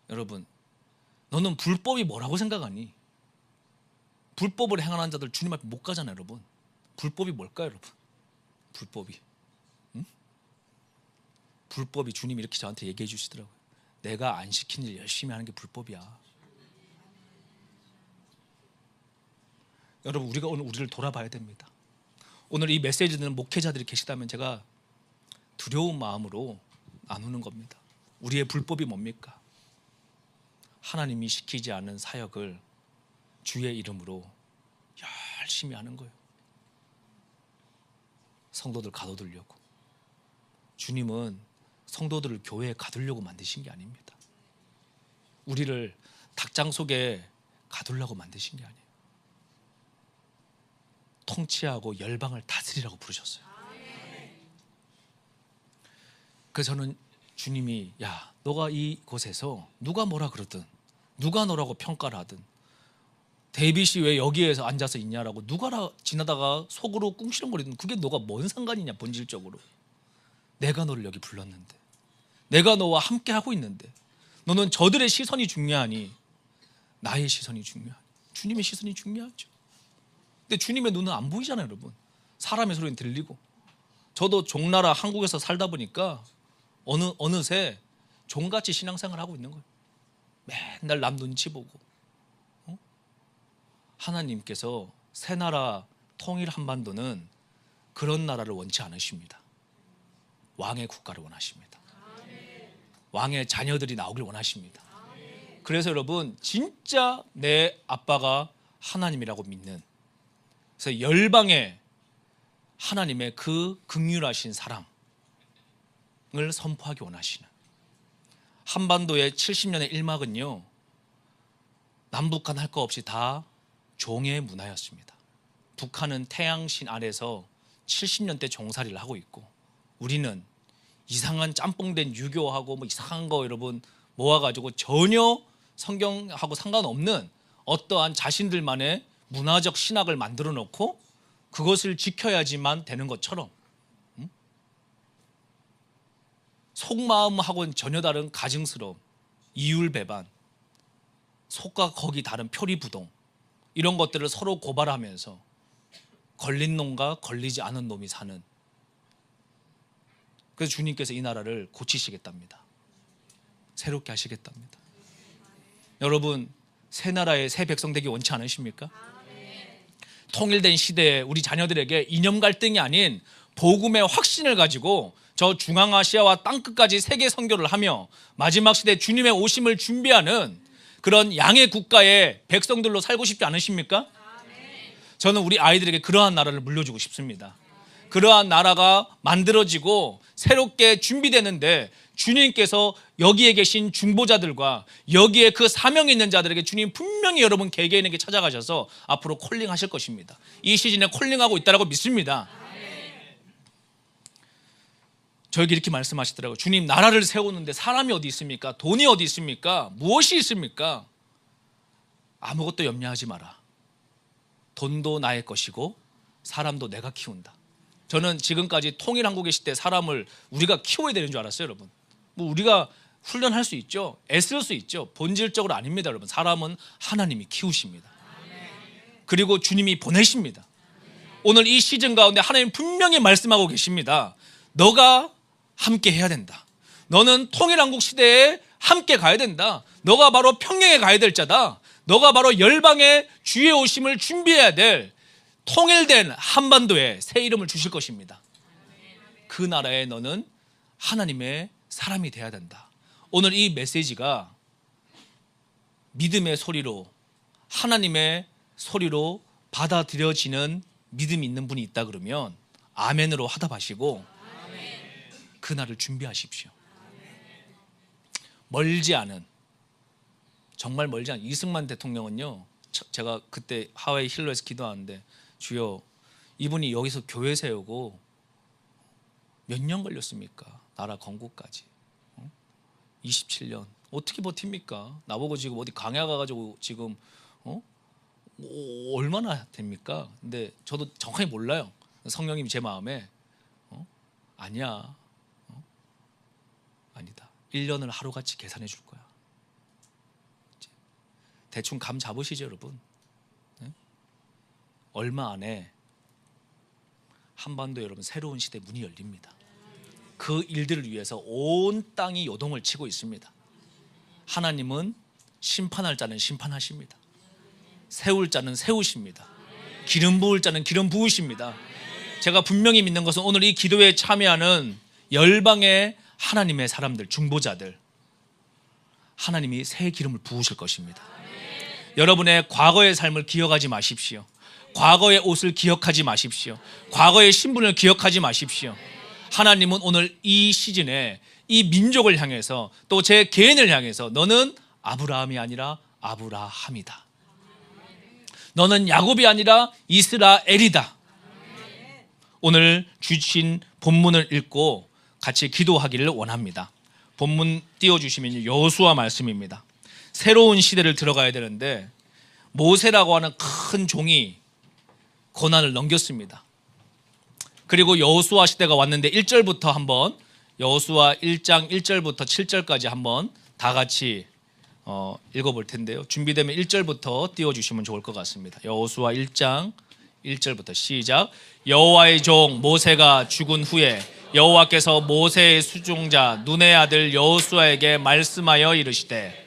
여러분, 너는 불법이 뭐라고 생각하니? 불법을 행하는 자들 주님 앞에 못 가잖아요, 여러분. 불법이 뭘까요, 여러분? 불법이, 불법이 주님이 이렇게 저한테 얘기해 주시더라고요. 내가 안 시킨 일 열심히 하는 게 불법이야. 여러분, 우리가 오늘 우리를 돌아봐야 됩니다. 오늘 이 메시지 듣는 목회자들이 계시다면 제가 두려운 마음으로 나누는 겁니다. 우리의 불법이 뭡니까? 하나님이 시키지 않은 사역을 주의 이름으로 열심히 하는 거예요. 성도들 가둬두려고. 주님은 성도들을 교회에 가두려고 만드신 게 아닙니다. 우리를 닭장 속에 가두려고 만드신 게 아니에요. 통치하고 열방을 다스리라고 부르셨어요. 그래서 저는 주님이, 야, 너가 이곳에서 누가 뭐라 그러든, 누가 너라고 평가를 하든, 데이빗이 왜 여기에서 앉아서 있냐라고 누가 지나다가 속으로 꿍시렁거리든 그게 너가 뭔 상관이냐. 본질적으로 내가 너를 여기 불렀는데, 내가 너와 함께 하고 있는데 너는 저들의 시선이 중요하니 나의 시선이 중요하니? 주님의 시선이 중요하죠. 근데 주님의 눈은 안 보이잖아요, 여러분. 사람의 소리는 들리고. 저도 종나라 한국에서 살다 보니까 어느새 종같이 신앙생활을 하고 있는 거예요. 맨날 남 눈치 보고. 하나님께서 새 나라 통일 한반도는 그런 나라를 원치 않으십니다. 왕의 국가를 원하십니다. 왕의 자녀들이 나오길 원하십니다. 그래서 여러분, 진짜 내 아빠가 하나님이라고 믿는, 그래서 열방에 하나님의 그 긍휼하신 사랑을 선포하기 원하시는, 한반도의 70년의 일막은요, 남북한 할 거 없이 다 종의 문화였습니다. 북한은 태양신 아래서 70년대 종살이를 하고 있고, 우리는 이상한 짬뽕된 유교하고 뭐 이상한 거 여러분 모아가지고 전혀 성경하고 상관없는 어떠한 자신들만의 문화적 신학을 만들어 놓고 그것을 지켜야지만 되는 것처럼, 속마음하고는 전혀 다른 가증스러움, 이율배반, 속과 거기 다른 표리부동, 이런 것들을 서로 고발하면서 걸린 놈과 걸리지 않은 놈이 사는, 그래서 주님께서 이 나라를 고치시겠답니다. 새롭게 하시겠답니다. 여러분, 새 나라의 새 백성 되기 원치 않으십니까? 통일된 시대에 우리 자녀들에게 이념 갈등이 아닌 복음의 확신을 가지고 저 중앙아시아와 땅끝까지 세계 선교를 하며 마지막 시대 주님의 오심을 준비하는 그런 양의 국가의 백성들로 살고 싶지 않으십니까? 저는 우리 아이들에게 그러한 나라를 물려주고 싶습니다. 그러한 나라가 만들어지고 새롭게 준비되는데 주님께서 여기에 계신 중보자들과 여기에 그 사명이 있는 자들에게 주님 분명히 여러분 개개인에게 찾아가셔서 앞으로 콜링하실 것입니다. 이 시즌에 콜링하고 있다고 믿습니다. 저에게 이렇게 말씀하시더라고요. 주님, 나라를 세우는데 사람이 어디 있습니까? 돈이 어디 있습니까? 무엇이 있습니까? 아무것도 염려하지 마라. 돈도 나의 것이고 사람도 내가 키운다. 저는 지금까지 통일한국의 시대 사람을 우리가 키워야 되는 줄 알았어요, 여러분. 뭐 우리가 훈련할 수 있죠. 애쓸 수 있죠. 본질적으로 아닙니다, 여러분. 사람은 하나님이 키우십니다. 그리고 주님이 보내십니다. 오늘 이 시즌 가운데 하나님 분명히 말씀하고 계십니다. 너가 함께 해야 된다. 너는 통일한국 시대에 함께 가야 된다. 너가 바로 평양에 가야 될 자다. 너가 바로 열방의 주의 오심을 준비해야 될 통일된 한반도에 새 이름을 주실 것입니다. 그 나라에 너는 하나님의 사람이 돼야 된다. 오늘 이 메시지가 믿음의 소리로, 하나님의 소리로 받아들여지는 믿음이 있는 분이 있다 그러면 아멘으로 화답하시고 그날을 준비하십시오. 멀지 않은, 정말 멀지 않은 이승만 대통령은요, 제가 그때 하와이 힐러에서 기도하는데, 주여, 이분이 여기서 교회 세우고 몇 년 걸렸습니까? 나라 건국까지 27년 어떻게 버팁니까? 나보고 지금 어디 강야 가가지고 지금 얼마나 됩니까? 근데 저도 정확히 몰라요. 성령님이 제 마음에 아니야, 아니다. 1년을 하루같이 계산해 줄 거야. 대충 감 잡으시죠, 여러분? 네? 얼마 안에 한반도 여러분 새로운 시대 문이 열립니다. 그 일들을 위해서 온 땅이 요동을 치고 있습니다. 하나님은 심판할 자는 심판하십니다. 세울 자는 세우십니다. 기름 부을 자는 기름 부으십니다. 제가 분명히 믿는 것은 오늘 이 기도에 참여하는 열방의 하나님의 사람들, 중보자들, 하나님이 새 기름을 부으실 것입니다. 여러분의 과거의 삶을 기억하지 마십시오. 과거의 옷을 기억하지 마십시오. 과거의 신분을 기억하지 마십시오. 하나님은 오늘 이 시즌에 이 민족을 향해서 또 제 개인을 향해서 너는 아브라함이 아니라 아브라함이다. 너는 야곱이 아니라 이스라엘이다. 오늘 주신 본문을 읽고 같이 기도하기를 원합니다. 본문 띄워주시면 여호수아 말씀입니다. 새로운 시대를 들어가야 되는데 모세라고 하는 큰 종이 고난을 넘겼습니다. 그리고 여호수아 시대가 왔는데 1절부터 한번, 여호수아 1장 1절부터 7절까지 한번 다 같이 읽어볼 텐데요. 준비되면 1절부터 띄워주시면 좋을 것 같습니다. 여호수아 1장 1절부터 시작. 여호와의 종 모세가 죽은 후에 여호와께서 모세의 수종자 눈의 아들 여호수아에게 말씀하여 이르시되,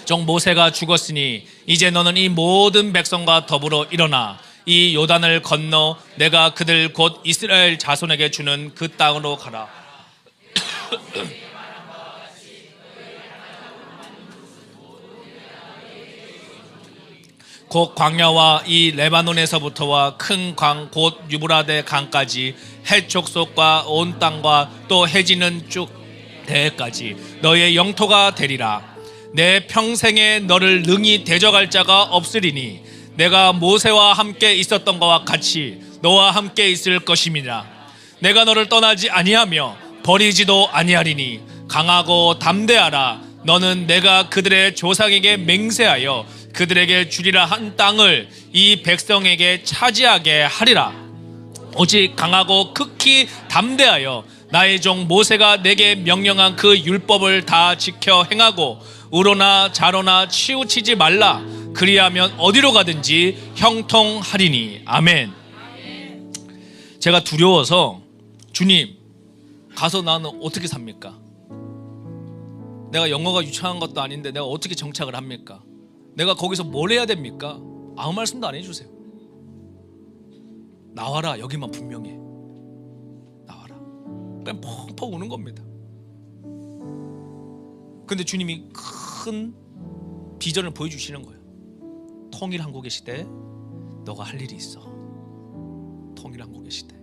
종 모세가 죽었으니 이제 너는 이 모든 백성과 더불어 일어나 이 요단을 건너 내가 그들 곧 이스라엘 자손에게 주는 그 땅으로 가라. 곧 광야와 이 레바논에서부터와 큰 강 곧 유브라데 강까지 해촉속과 온 땅과 또 해지는 쭉 대까지 너의 영토가 되리라. 내 평생에 너를 능히 대적할 자가 없으리니 내가 모세와 함께 있었던 것과 같이 너와 함께 있을 것임이라. 내가 너를 떠나지 아니하며 버리지도 아니하리니 강하고 담대하라. 너는 내가 그들의 조상에게 맹세하여 그들에게 주리라 한 땅을 이 백성에게 차지하게 하리라. 오직 강하고 극히 담대하여 나의 종 모세가 내게 명령한 그 율법을 다 지켜 행하고 우로나 좌로나 치우치지 말라. 그리하면 어디로 가든지 형통하리니. 아멘. 제가 두려워서, 주님, 가서 나는 어떻게 삽니까? 내가 영어가 유창한 것도 아닌데 내가 어떻게 정착을 합니까? 내가 거기서 뭘 해야 됩니까? 아무 말씀도 안 해주세요. 나와라, 여기만 분명해. 나와라. 그냥 펑펑 우는 겁니다. 근데 주님이 큰 비전을 보여주시는 거예요. 통일한국의 시대에 너가 할 일이 있어. 통일한국의 시대.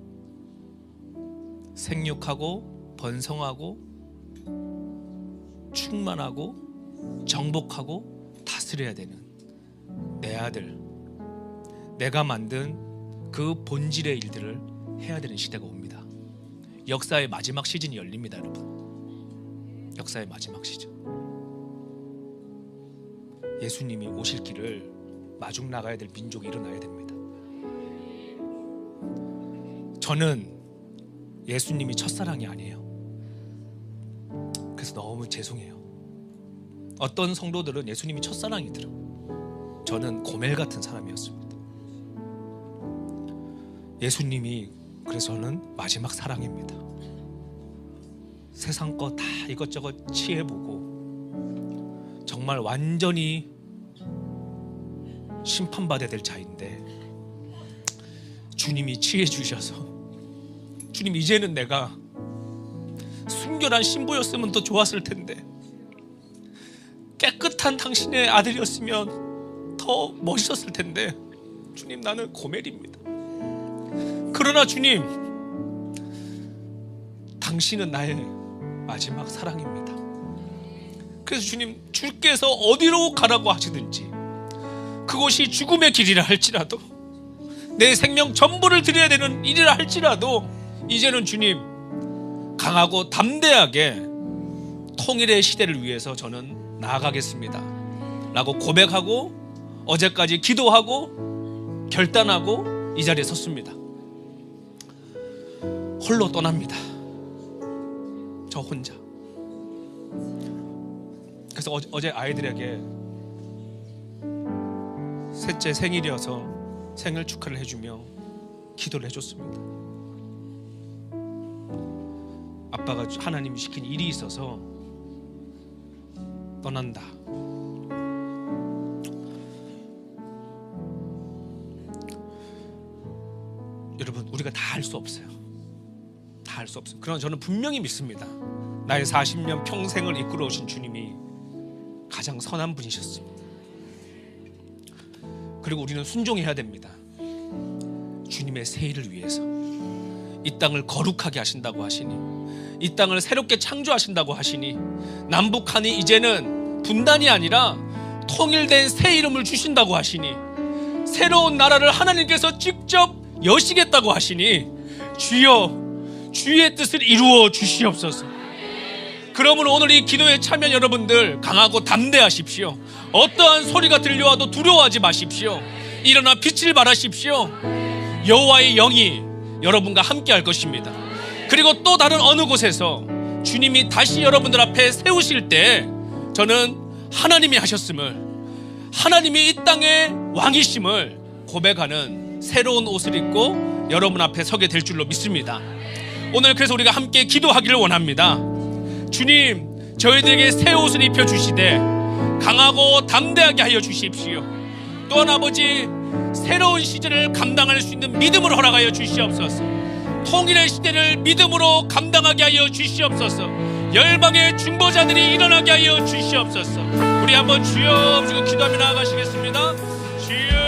생육하고 번성하고 충만하고 정복하고 다스려야 되는 내 아들, 내가 만든 그 본질의 일들을 해야 되는 시대가 옵니다. 역사의 마지막 시즌이 열립니다, 여러분. 역사의 마지막 시즌. 예수님이 오실 길을 마중 나가야 될 민족이 일어나야 됩니다. 저는 예수님이 첫사랑이 아니에요. 그래서 너무 죄송해요. 어떤 성도들은 예수님이 첫사랑이더라. 저는 고멜 같은 사람이었습니다. 예수님이 그래서 저는 마지막 사랑입니다. 세상 거 다 이것저것 취해보고 정말 완전히 심판받아야 될 자인데 주님이 취해 주셔서, 주님 이제는 내가 순결한 신부였으면 더 좋았을 텐데, 깨끗한 당신의 아들이었으면 더 멋있었을 텐데, 주님 나는 고멜입니다. 그러나 주님, 당신은 나의 마지막 사랑입니다. 그래서 주님, 주께서 어디로 가라고 하시든지 그곳이 죽음의 길이라 할지라도, 내 생명 전부를 드려야 되는 일이라 할지라도 이제는 주님 강하고 담대하게 통일의 시대를 위해서 저는 나아가겠습니다 라고 고백하고 어제까지 기도하고 결단하고 이 자리에 섰습니다. 홀로 떠납니다. 저 혼자. 그래서 어제 아이들에게 셋째 생일이어서 생일 축하를 해주며 기도를 해줬습니다. 아빠가 하나님이 시킨 일이 있어서 떠난다. 여러분, 우리가 다 할 수 없어요. 다 할 수 없어요. 그러나 저는 분명히 믿습니다. 나의 40년 평생을 이끌어 오신 주님이 가장 선한 분이셨습니다. 그리고 우리는 순종해야 됩니다. 주님의 새 일을 위해서. 이 땅을 거룩하게 하신다고 하시니, 이 땅을 새롭게 창조하신다고 하시니, 남북한이 이제는 분단이 아니라 통일된 새 이름을 주신다고 하시니, 새로운 나라를 하나님께서 직접 여시겠다고 하시니, 주여 주의 뜻을 이루어 주시옵소서. 그러므로 오늘 이 기도에 참여한 여러분들 강하고 담대하십시오. 어떠한 소리가 들려와도 두려워하지 마십시오. 일어나 빛을 발하십시오. 여호와의 영이 여러분과 함께 할 것입니다. 그리고 또 다른 어느 곳에서 주님이 다시 여러분들 앞에 세우실 때 저는 하나님이 하셨음을, 하나님이 이 땅의 왕이심을 고백하는 새로운 옷을 입고 여러분 앞에 서게 될 줄로 믿습니다. 오늘 그래서 우리가 함께 기도하기를 원합니다. 주님, 저희들에게 새 옷을 입혀주시되 강하고 담대하게 하여 주십시오. 또한 아버지, 새로운 시즌을 감당할 수 있는 믿음을 허락하여 주시옵소서. 통일의 시대를 믿음으로 감당하게 하여 주시옵소서. 열방의 중보자들이 일어나게 하여 주시옵소서. 우리 한번 주여 지금 기도하며 나아가시겠습니다. 주여.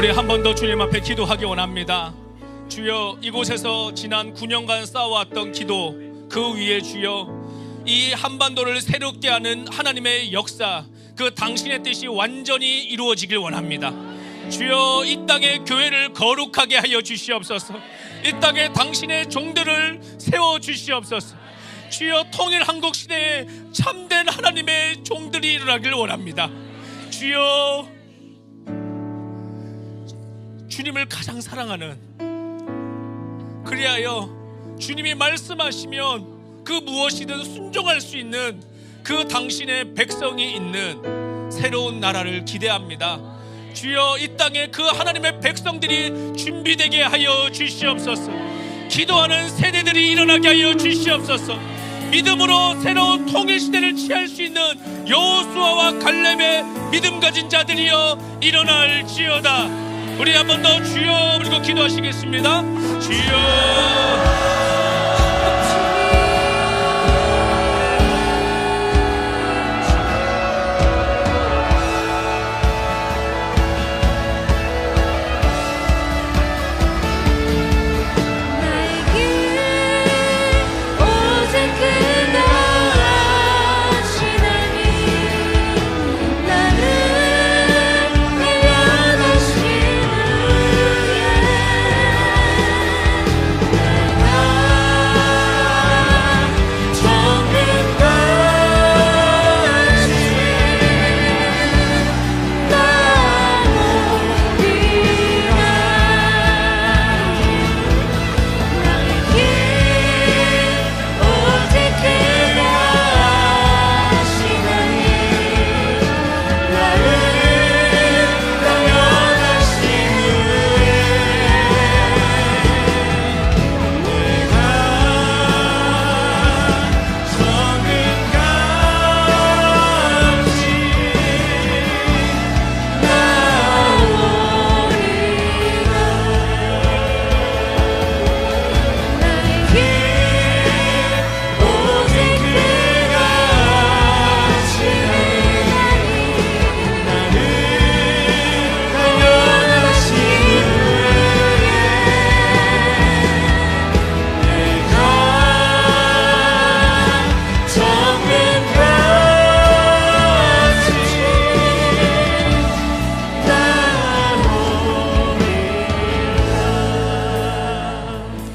우리 한 번 더 주님 앞에 기도하기 원합니다. 주여, 이곳에서 지난 9년간 쌓아왔던 기도, 그 위에 주여 이 한반도를 새롭게 하는 하나님의 역사, 그 당신의 뜻이 완전히 이루어지길 원합니다. 주여, 이 땅의 교회를 거룩하게 하여 주시옵소서. 이 땅에 당신의 종들을 세워 주시옵소서. 주여, 통일 한국 시대에 참된 하나님의 종들이 일어나길 원합니다. 주여, 주님을 가장 사랑하는, 그리하여 주님이 말씀하시면 그 무엇이든 순종할 수 있는 그 당신의 백성이 있는 새로운 나라를 기대합니다. 주여, 이 땅에 그 하나님의 백성들이 준비되게 하여 주시옵소서. 기도하는 세대들이 일어나게 하여 주시옵소서. 믿음으로 새로운 통일 시대를 취할 수 있는 여호수아와 갈렙의 믿음 가진 자들이여 일어날지어다. 우리 한 번 더 주여 그리고 기도하시겠습니다. 주여,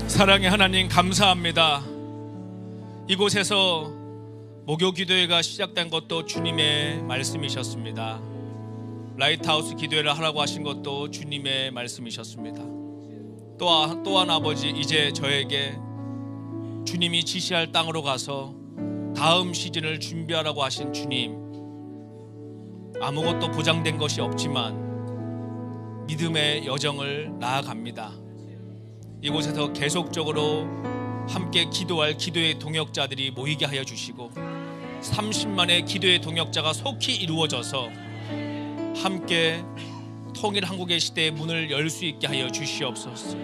사랑의 하나님, 감사합니다. 이곳에서 목요 기도회가 시작된 것도 주님의 말씀이셨습니다. 라이트하우스 기도회를 하라고 하신 것도 주님의 말씀이셨습니다. 또한 아버지, 이제 저에게 주님이 지시할 땅으로 가서 다음 시즌을 준비하라고 하신 주님, 아무것도 보장된 것이 없지만 믿음의 여정을 나아갑니다. 이곳에서 계속적으로 함께 기도할 기도의 동역자들이 모이게 하여 주시고 30만의 기도의 동역자가 속히 이루어져서 함께 통일 한국의 시대의 문을 열 수 있게 하여 주시옵소서.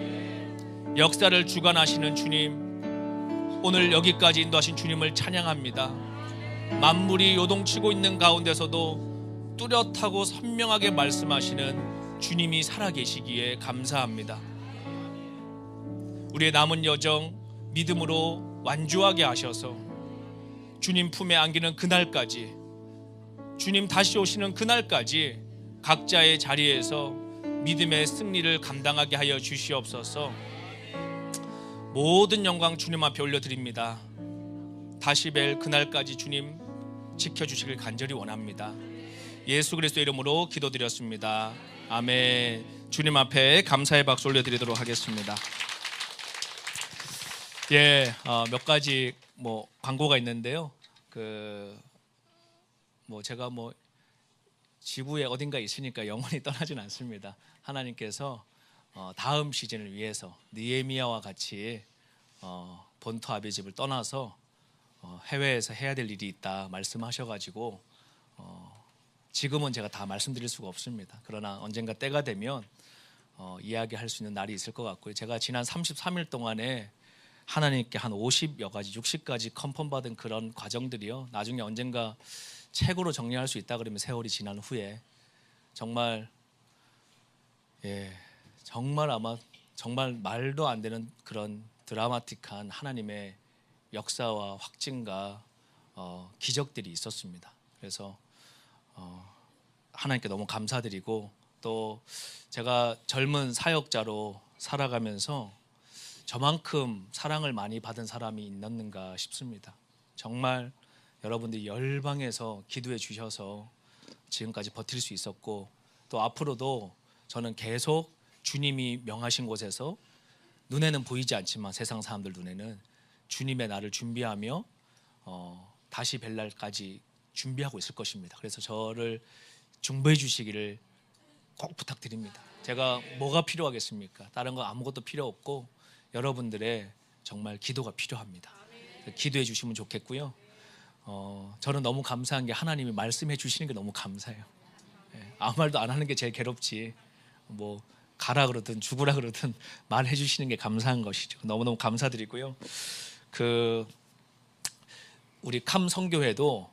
역사를 주관하시는 주님, 오늘 여기까지 인도하신 주님을 찬양합니다. 만물이 요동치고 있는 가운데서도 뚜렷하고 선명하게 말씀하시는 주님이 살아계시기에 감사합니다. 우리의 남은 여정 믿음으로 완주하게 하셔서 주님 품에 안기는 그날까지, 주님 다시 오시는 그날까지 각자의 자리에서 믿음의 승리를 감당하게 하여 주시옵소서. 모든 영광 주님 앞에 올려드립니다. 다시 뵐 그날까지 주님 지켜주시길 간절히 원합니다. 예수 그리스도 이름으로 기도드렸습니다. 아멘. 주님 앞에 감사의 박수 올려드리도록 하겠습니다. 몇 가지 광고가 있는데요. 제가 지구에 어딘가 있으니까 영원히 떠나진 않습니다. 하나님께서 다음 시즌을 위해서 느헤미야와 같이 본토 아비집을 떠나서 해외에서 해야 될 일이 있다 말씀하셔가지고 지금은 제가 다 말씀드릴 수가 없습니다. 그러나 언젠가 때가 되면 이야기할 수 있는 날이 있을 것 같고요. 제가 지난 33일 동안에 하나님께 한 50여 가지, 60가지 컨펌 받은 그런 과정들이요, 나중에 언젠가 책으로 정리할 수 있다 그러면 세월이 지난 후에 정말 예, 정말 아마 정말 말도 안 되는 그런 드라마틱한 하나님의 역사와 확증과 기적들이 있었습니다. 그래서 하나님께 너무 감사드리고, 또 제가 젊은 사역자로 살아가면서 저만큼 사랑을 많이 받은 사람이 있었는가 싶습니다. 정말 여러분들이 열방에서 기도해 주셔서 지금까지 버틸 수 있었고, 또 앞으로도 저는 계속 주님이 명하신 곳에서 눈에는 보이지 않지만 세상 사람들 눈에는 주님의 날을 준비하며 다시 뵐 날까지 준비하고 있을 것입니다. 그래서 저를 중보해 주시기를 꼭 부탁드립니다. 제가 뭐가 필요하겠습니까? 다른 거 아무것도 필요 없고 여러분들의 정말 기도가 필요합니다. 기도해 주시면 좋겠고요. 저는 너무 감사한 게 하나님이 말씀해 주시는 게 너무 감사해요. 아무 말도 안 하는 게 제일 괴롭지, 뭐 가라 그러든 죽으라 그러든 말해 주시는 게 감사한 것이죠. 너무너무 감사드리고요. 우리 캄 성교회도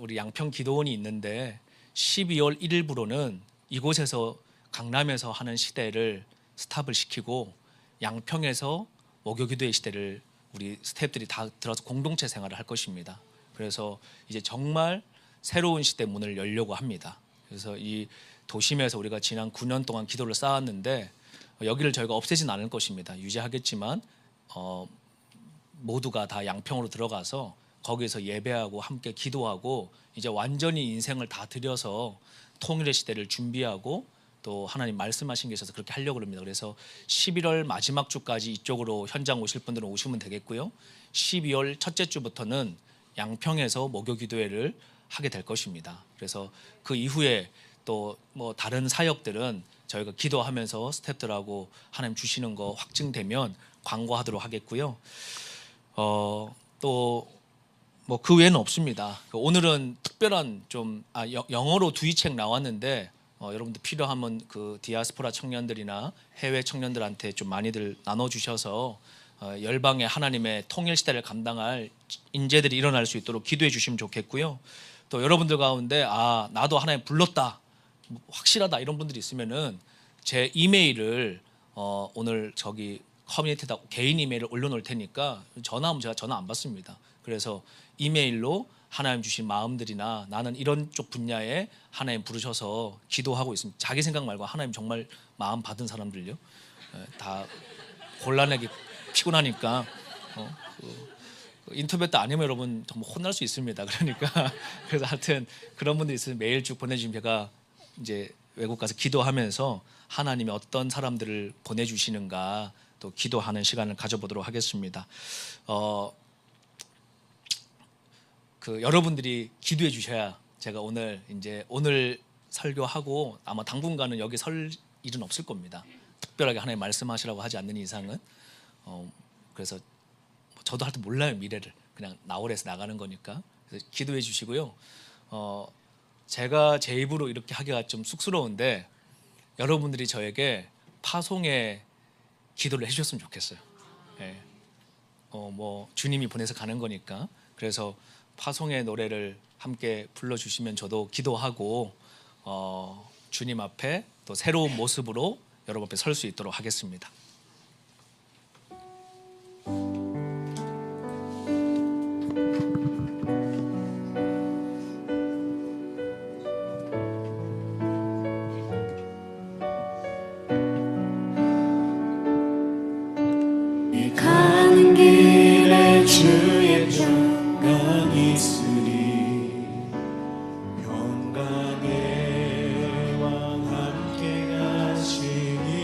우리 양평 기도원이 있는데 12월 1일부로는 이곳에서 강남에서 하는 시대를 스탑을 시키고 양평에서 목요기도의 시대를 우리 스태프들이 다 들어서 공동체 생활을 할 것입니다. 그래서 이제 정말 새로운 시대 문을 열려고 합니다. 그래서 이 도심에서 우리가 지난 9년 동안 기도를 쌓았는데 여기를 저희가 없애진 않을 것입니다. 유지하겠지만 모두가 다 양평으로 들어가서 거기에서 예배하고 함께 기도하고 이제 완전히 인생을 다 들여서 통일의 시대를 준비하고 또 하나님 말씀하신 게 있어서 그렇게 하려고 합니다. 그래서 11월 마지막 주까지 이쪽으로 현장 오실 분들은 오시면 되겠고요. 12월 첫째 주부터는 양평에서 목요기도회를 하게 될 것입니다. 그래서 그 이후에 또 뭐 다른 사역들은 저희가 기도하면서 스태프들하고 하나님 주시는 거 확증되면 광고하도록 하겠고요. 또 뭐 그 외에는 없습니다. 오늘은 특별한 좀 영어로 두 이 책 나왔는데 여러분들 필요하면 그 디아스포라 청년들이나 해외 청년들한테 좀 많이들 나눠주셔서 열방의 하나님의 통일 시대를 감당할 인재들이 일어날 수 있도록 기도해 주시면 좋겠고요. 또 여러분들 가운데 나도 하나님 불렀다, 확실하다 이런 분들이 있으면은 제 이메일을 오늘 저기 커뮤니티에다 개인 이메일을 올려놓을 테니까 전화하면 제가 전화 안 받습니다. 그래서 이메일로 하나님 주신 마음들이나 나는 이런 쪽 분야에 하나님 부르셔서 기도하고 있습니다. 자기 생각 말고 하나님 정말 마음 받은 사람들요, 다 곤란하게 피곤하니까 인터뷰 때 아니면 여러분 정말 혼날 수 있습니다. 그러니까 그래서 하여튼 그런 분들 있으면 메일 쭉 보내주시면 제가 이제 외국 가서 기도하면서 하나님이 어떤 사람들을 보내주시는가 또 기도하는 시간을 가져보도록 하겠습니다. 여러분들이 기도해 주셔야 제가 오늘 설교하고 아마 당분간은 여기 설 일은 없을 겁니다. 특별하게 하나님 말씀하시라고 하지 않는 이상은. 그래서 저도 하여튼 몰라요, 미래를. 그냥 나오래서 나가는 거니까. 그래서 기도해 주시고요. 제가 제 입으로 이렇게 하기가 좀 쑥스러운데 여러분들이 저에게 파송의 기도를 해주셨으면 좋겠어요. 예. 뭐 주님이 보내서 가는 거니까. 그래서 파송의 노래를 함께 불러주시면 저도 기도하고 주님 앞에 또 새로운 모습으로 여러분 앞에 설 수 있도록 하겠습니다. 가는 길에 주의 평강 있으리 평강의 왕 함께 가시니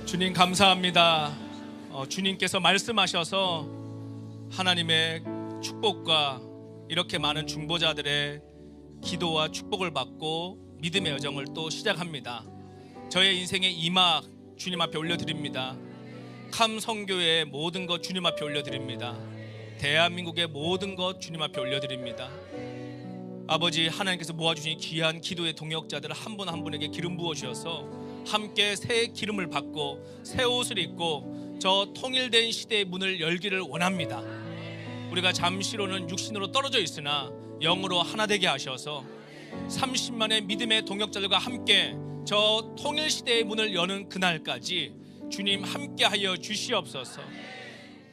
주님 감사합니다. 주님께서 말씀하셔서 하나님의 축복과 이렇게 많은 중보자들의 기도와 축복을 받고 믿음의 여정을 또 시작합니다. 저의 인생의 이막 주님 앞에 올려드립니다. 캄 선교의 모든 것 주님 앞에 올려드립니다. 대한민국의 모든 것 주님 앞에 올려드립니다. 아버지, 하나님께서 모아주신 귀한 기도의 동역자들 한 분 한 분에게 기름 부어주셔서 함께 새 기름을 받고 새 옷을 입고 저 통일된 시대의 문을 열기를 원합니다. 우리가 잠시로는 육신으로 떨어져 있으나 영으로 하나 되게 하셔서 30만의 믿음의 동역자들과 함께 저 통일 시대의 문을 여는 그날까지 주님 함께하여 주시옵소서.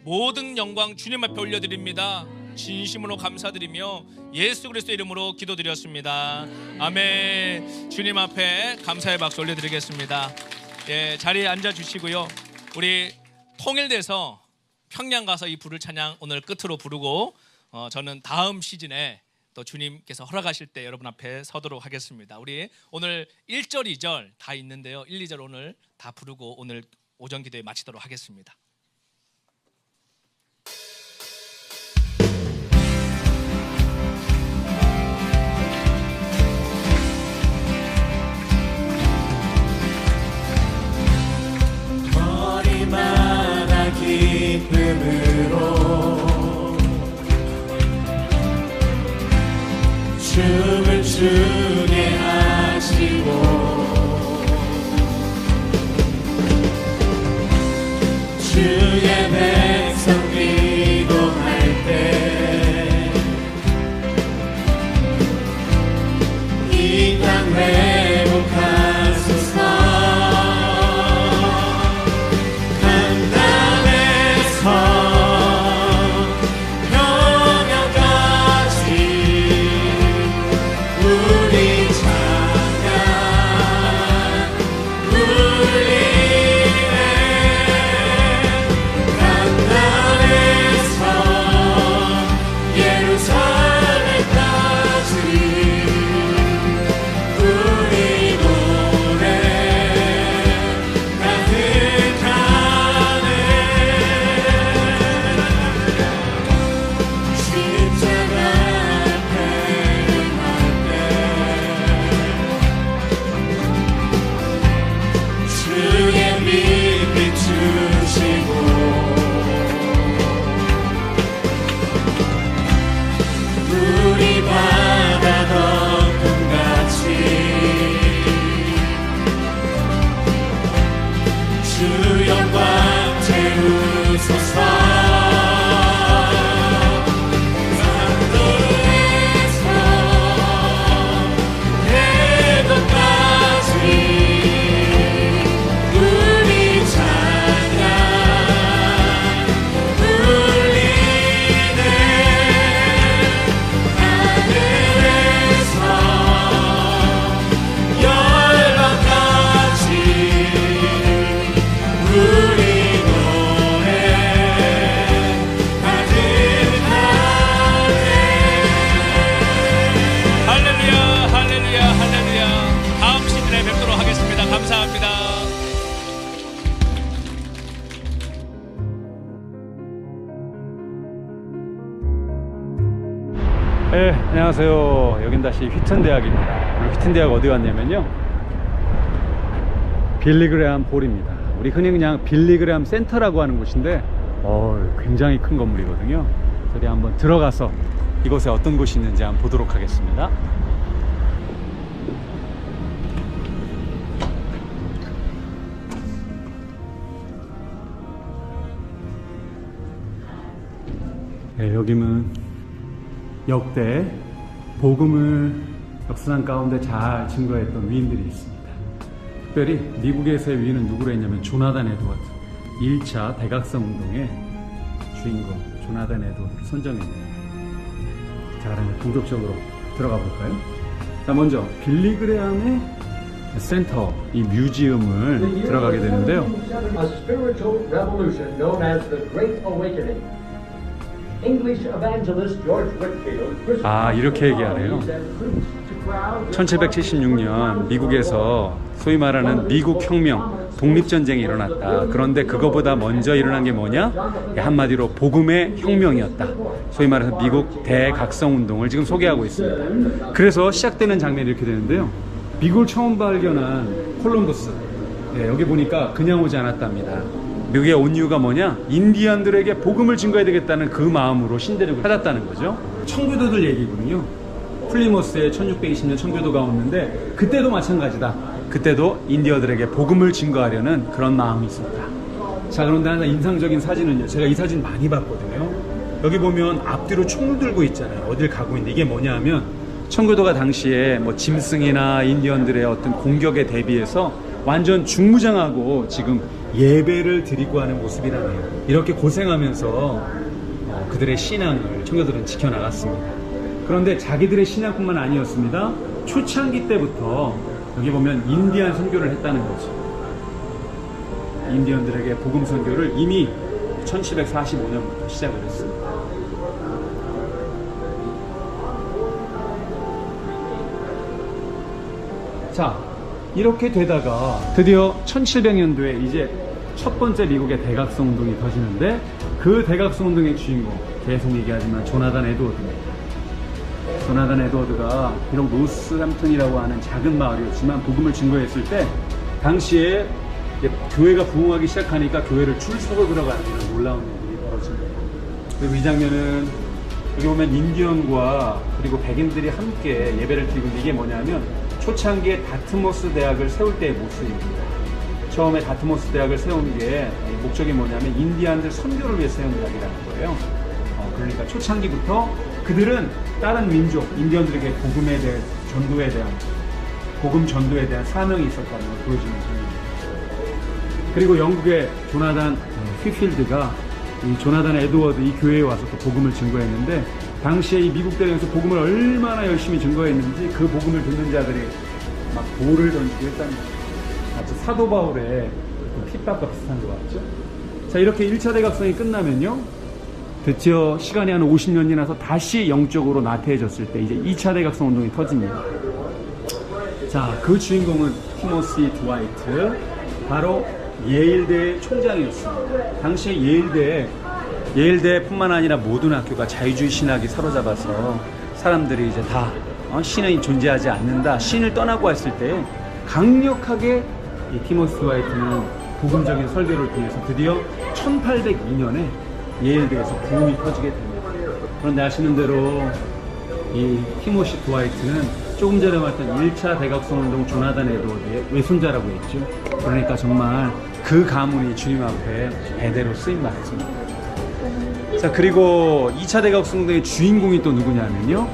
모든 영광 주님 앞에 올려드립니다. 진심으로 감사드리며 예수 그리스도 이름으로 기도드렸습니다. 아멘. 주님 앞에 감사의 박수 올려드리겠습니다. 예, 자리에 앉아주시고요. 우리 통일돼서 평양 가서 이 부를 찬양 오늘 끝으로 부르고 저는 다음 시즌에 또 주님께서 허락하실 때 여러분 앞에 서도록 하겠습니다. 우리 오늘 1절 2절 다 있는데요, 1, 2절 오늘 다 부르고 오늘 오전 기도에 마치도록 하겠습니다. 머리마다 기쁨으로 춤을 추게 하시고 주의 백성 기도할 때 이 땅 회복하소서. 네, 안녕하세요. 여긴 다시 휘튼대학입니다. 오늘 휘튼대학 어디 왔냐면요, 빌리그레암 홀입니다. 우리 흔히 그냥 빌리그레암 센터라고 하는 곳인데 굉장히 큰 건물이거든요. 저희 한번 들어가서 이곳에 어떤 곳이 있는지 한번 보도록 하겠습니다. 네, 여기는 역대 복음을 역사상 가운데 잘 증거했던 위인들이 있습니다. 특별히 미국에서의 위인은 누구로 했냐면 조나단 에드워드, 1차 대각성 운동의 주인공 조나단 에드워드를 선정했네요. 자, 그러면 본격적으로 들어가 볼까요? 자, 먼저 빌리그레암의 센터, 이 뮤지엄을 들어가게 되는데요. 아, 이렇게 얘기하네요. 1776년 미국에서 소위 말하는 미국 혁명, 독립전쟁이 일어났다. 그런데 그거보다 먼저 일어난 게 뭐냐? 한마디로 복음의 혁명이었다. 소위 말해서 미국 대각성운동을 지금 소개하고 있습니다. 그래서 시작되는 장면이 이렇게 되는데요. 미국을 처음 발견한 콜럼버스, 여기 보니까 그냥 오지 않았답니다. 미국에 온 이유가 뭐냐? 인디언들에게 복음을 증거해야 되겠다는 그 마음으로 신대륙을 찾았다는 거죠. 청교도들 얘기군요. 플리머스에 1620년 청교도가 왔는데 그때도 마찬가지다. 그때도 인디언들에게 복음을 증거하려는 그런 마음이 있었다. 자, 그런데 하나 인상적인 사진은요. 제가 이 사진 많이 봤거든요. 여기 보면 앞뒤로 총을 들고 있잖아요. 어딜 가고 있는데 이게 뭐냐 하면 청교도가 당시에 뭐 짐승이나 인디언들의 어떤 공격에 대비해서 완전 중무장하고 지금 예배를 드리고 하는 모습이라네요. 이렇게 고생하면서 그들의 신앙을 청교도들은 지켜나갔습니다. 그런데 자기들의 신앙뿐만 아니었습니다. 초창기 때부터 여기 보면 인디안 선교를 했다는 거죠. 인디언들에게 복음 선교를 이미 1745년부터 시작을 했습니다. 자, 이렇게 되다가 드디어 1700년도에 이제 첫 번째 미국의 대각성 운동이 터지는데 그 대각성 운동의 주인공, 계속 얘기하지만 조나단 에드워드입니다. 조나단 에드워드가 비록 노스햄튼이라고 하는 작은 마을이었지만 복음을 증거했을 때 당시에 교회가 부흥하기 시작하니까 교회를 줄 서고 들어가는 이런 놀라운 일이 벌어집니다. 그리고 이 장면은 여기 보면 인디언과 그리고 백인들이 함께 예배를 드리고 있는데 이게 뭐냐면 초창기에 다트모스 대학을 세울 때의 모습입니다. 처음에 다트모스 대학을 세운 게 목적이 뭐냐면 인디안들 선교를 위해 세운 대학이라는 거예요. 그러니까 초창기부터 그들은 다른 민족, 인디언들에게 복음에 대해 전도에 대한 복음 전도에 대한 사명이 있었다는 걸 보여주는 장면입니다. 그리고 영국의 조나단 휘필드가 이 조나단 에드워드 이 교회에 와서 또 복음을 증거했는데 당시에 이 미국 대령에서 복음을 얼마나 열심히 증거했는지 그 복음을 듣는 자들이 막 돌을 던지고 했다는 거죠. 마치 사도 바울의 핍박과 비슷한 것 같죠. 자, 이렇게 1차 대각성이 끝나면요. 드디어 시간이 한 50년이 나서 다시 영적으로 나태해졌을 때 이제 2차 대각성 운동이 터집니다. 자, 그 주인공은 티모시 드와이트, 바로 예일대 총장이었습니다. 당시에 예일대뿐만 아니라 모든 학교가 자유주의 신학이 사로잡아서 사람들이 이제 다 신은 존재하지 않는다, 신을 떠나고 했을 때 강력하게 이 티모시 드와이트는 복음적인 설교를 통해서 드디어 1802년에 예일대에서 부흥이 터지게 됩니다. 그런데 아시는 대로 이 티모시 드와이트는 조금 전에 봤던 1차 대각성 운동 조나단 에드워드의 외손자라고 했죠. 그러니까 정말 그 가문이 주님 앞에 대대로 쓰임 받습니다. 자, 그리고 2차 대각성 운동의 주인공이 또 누구냐면요,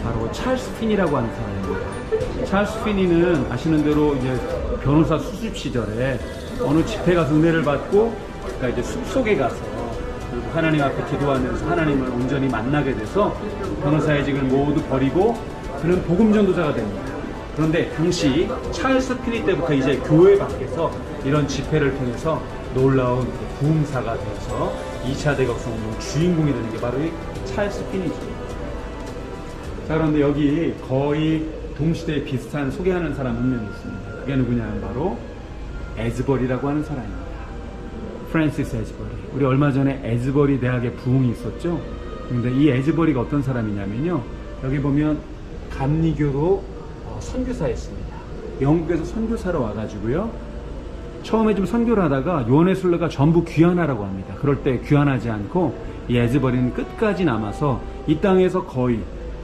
바로 찰스 피니라고 하는 사람입니다. 찰스 피니는 아시는 대로 이제 변호사 수습 시절에 어느 집회 가서 은혜를 받고 그러니까 이제 숲속에 가서 하나님 앞에 기도하면서 하나님을 온전히 만나게 돼서 변호사의 직을 모두 버리고 그는 복음 전도자가 됩니다. 그런데 당시 찰스 피니 때부터 이제 교회 밖에서 이런 집회를 통해서 놀라운 부흥사가 되어서 2차 대각성 운동 주인공이 되는 게 바로 이 찰스 피니죠. 자, 그런데 여기 거의 동시대에 비슷한 소개하는 사람 한 명 있습니다. 그게 누구냐면 바로 에즈버리라고 하는 사람입니다. 프랜시스 에즈버리. 우리 얼마 전에 에즈버리 대학에 부흥이 있었죠. 근데 이 에즈버리가 어떤 사람이냐면요, 여기 보면 감리교로 선교사였습니다. 영국에서 선교사로 와가지고요, 처음에 좀 선교를 하다가 요한회술로가 전부 귀환하라고 합니다. 그럴 때 귀환하지 않고 이 에즈버리는 끝까지 남아서 이 땅에서 거의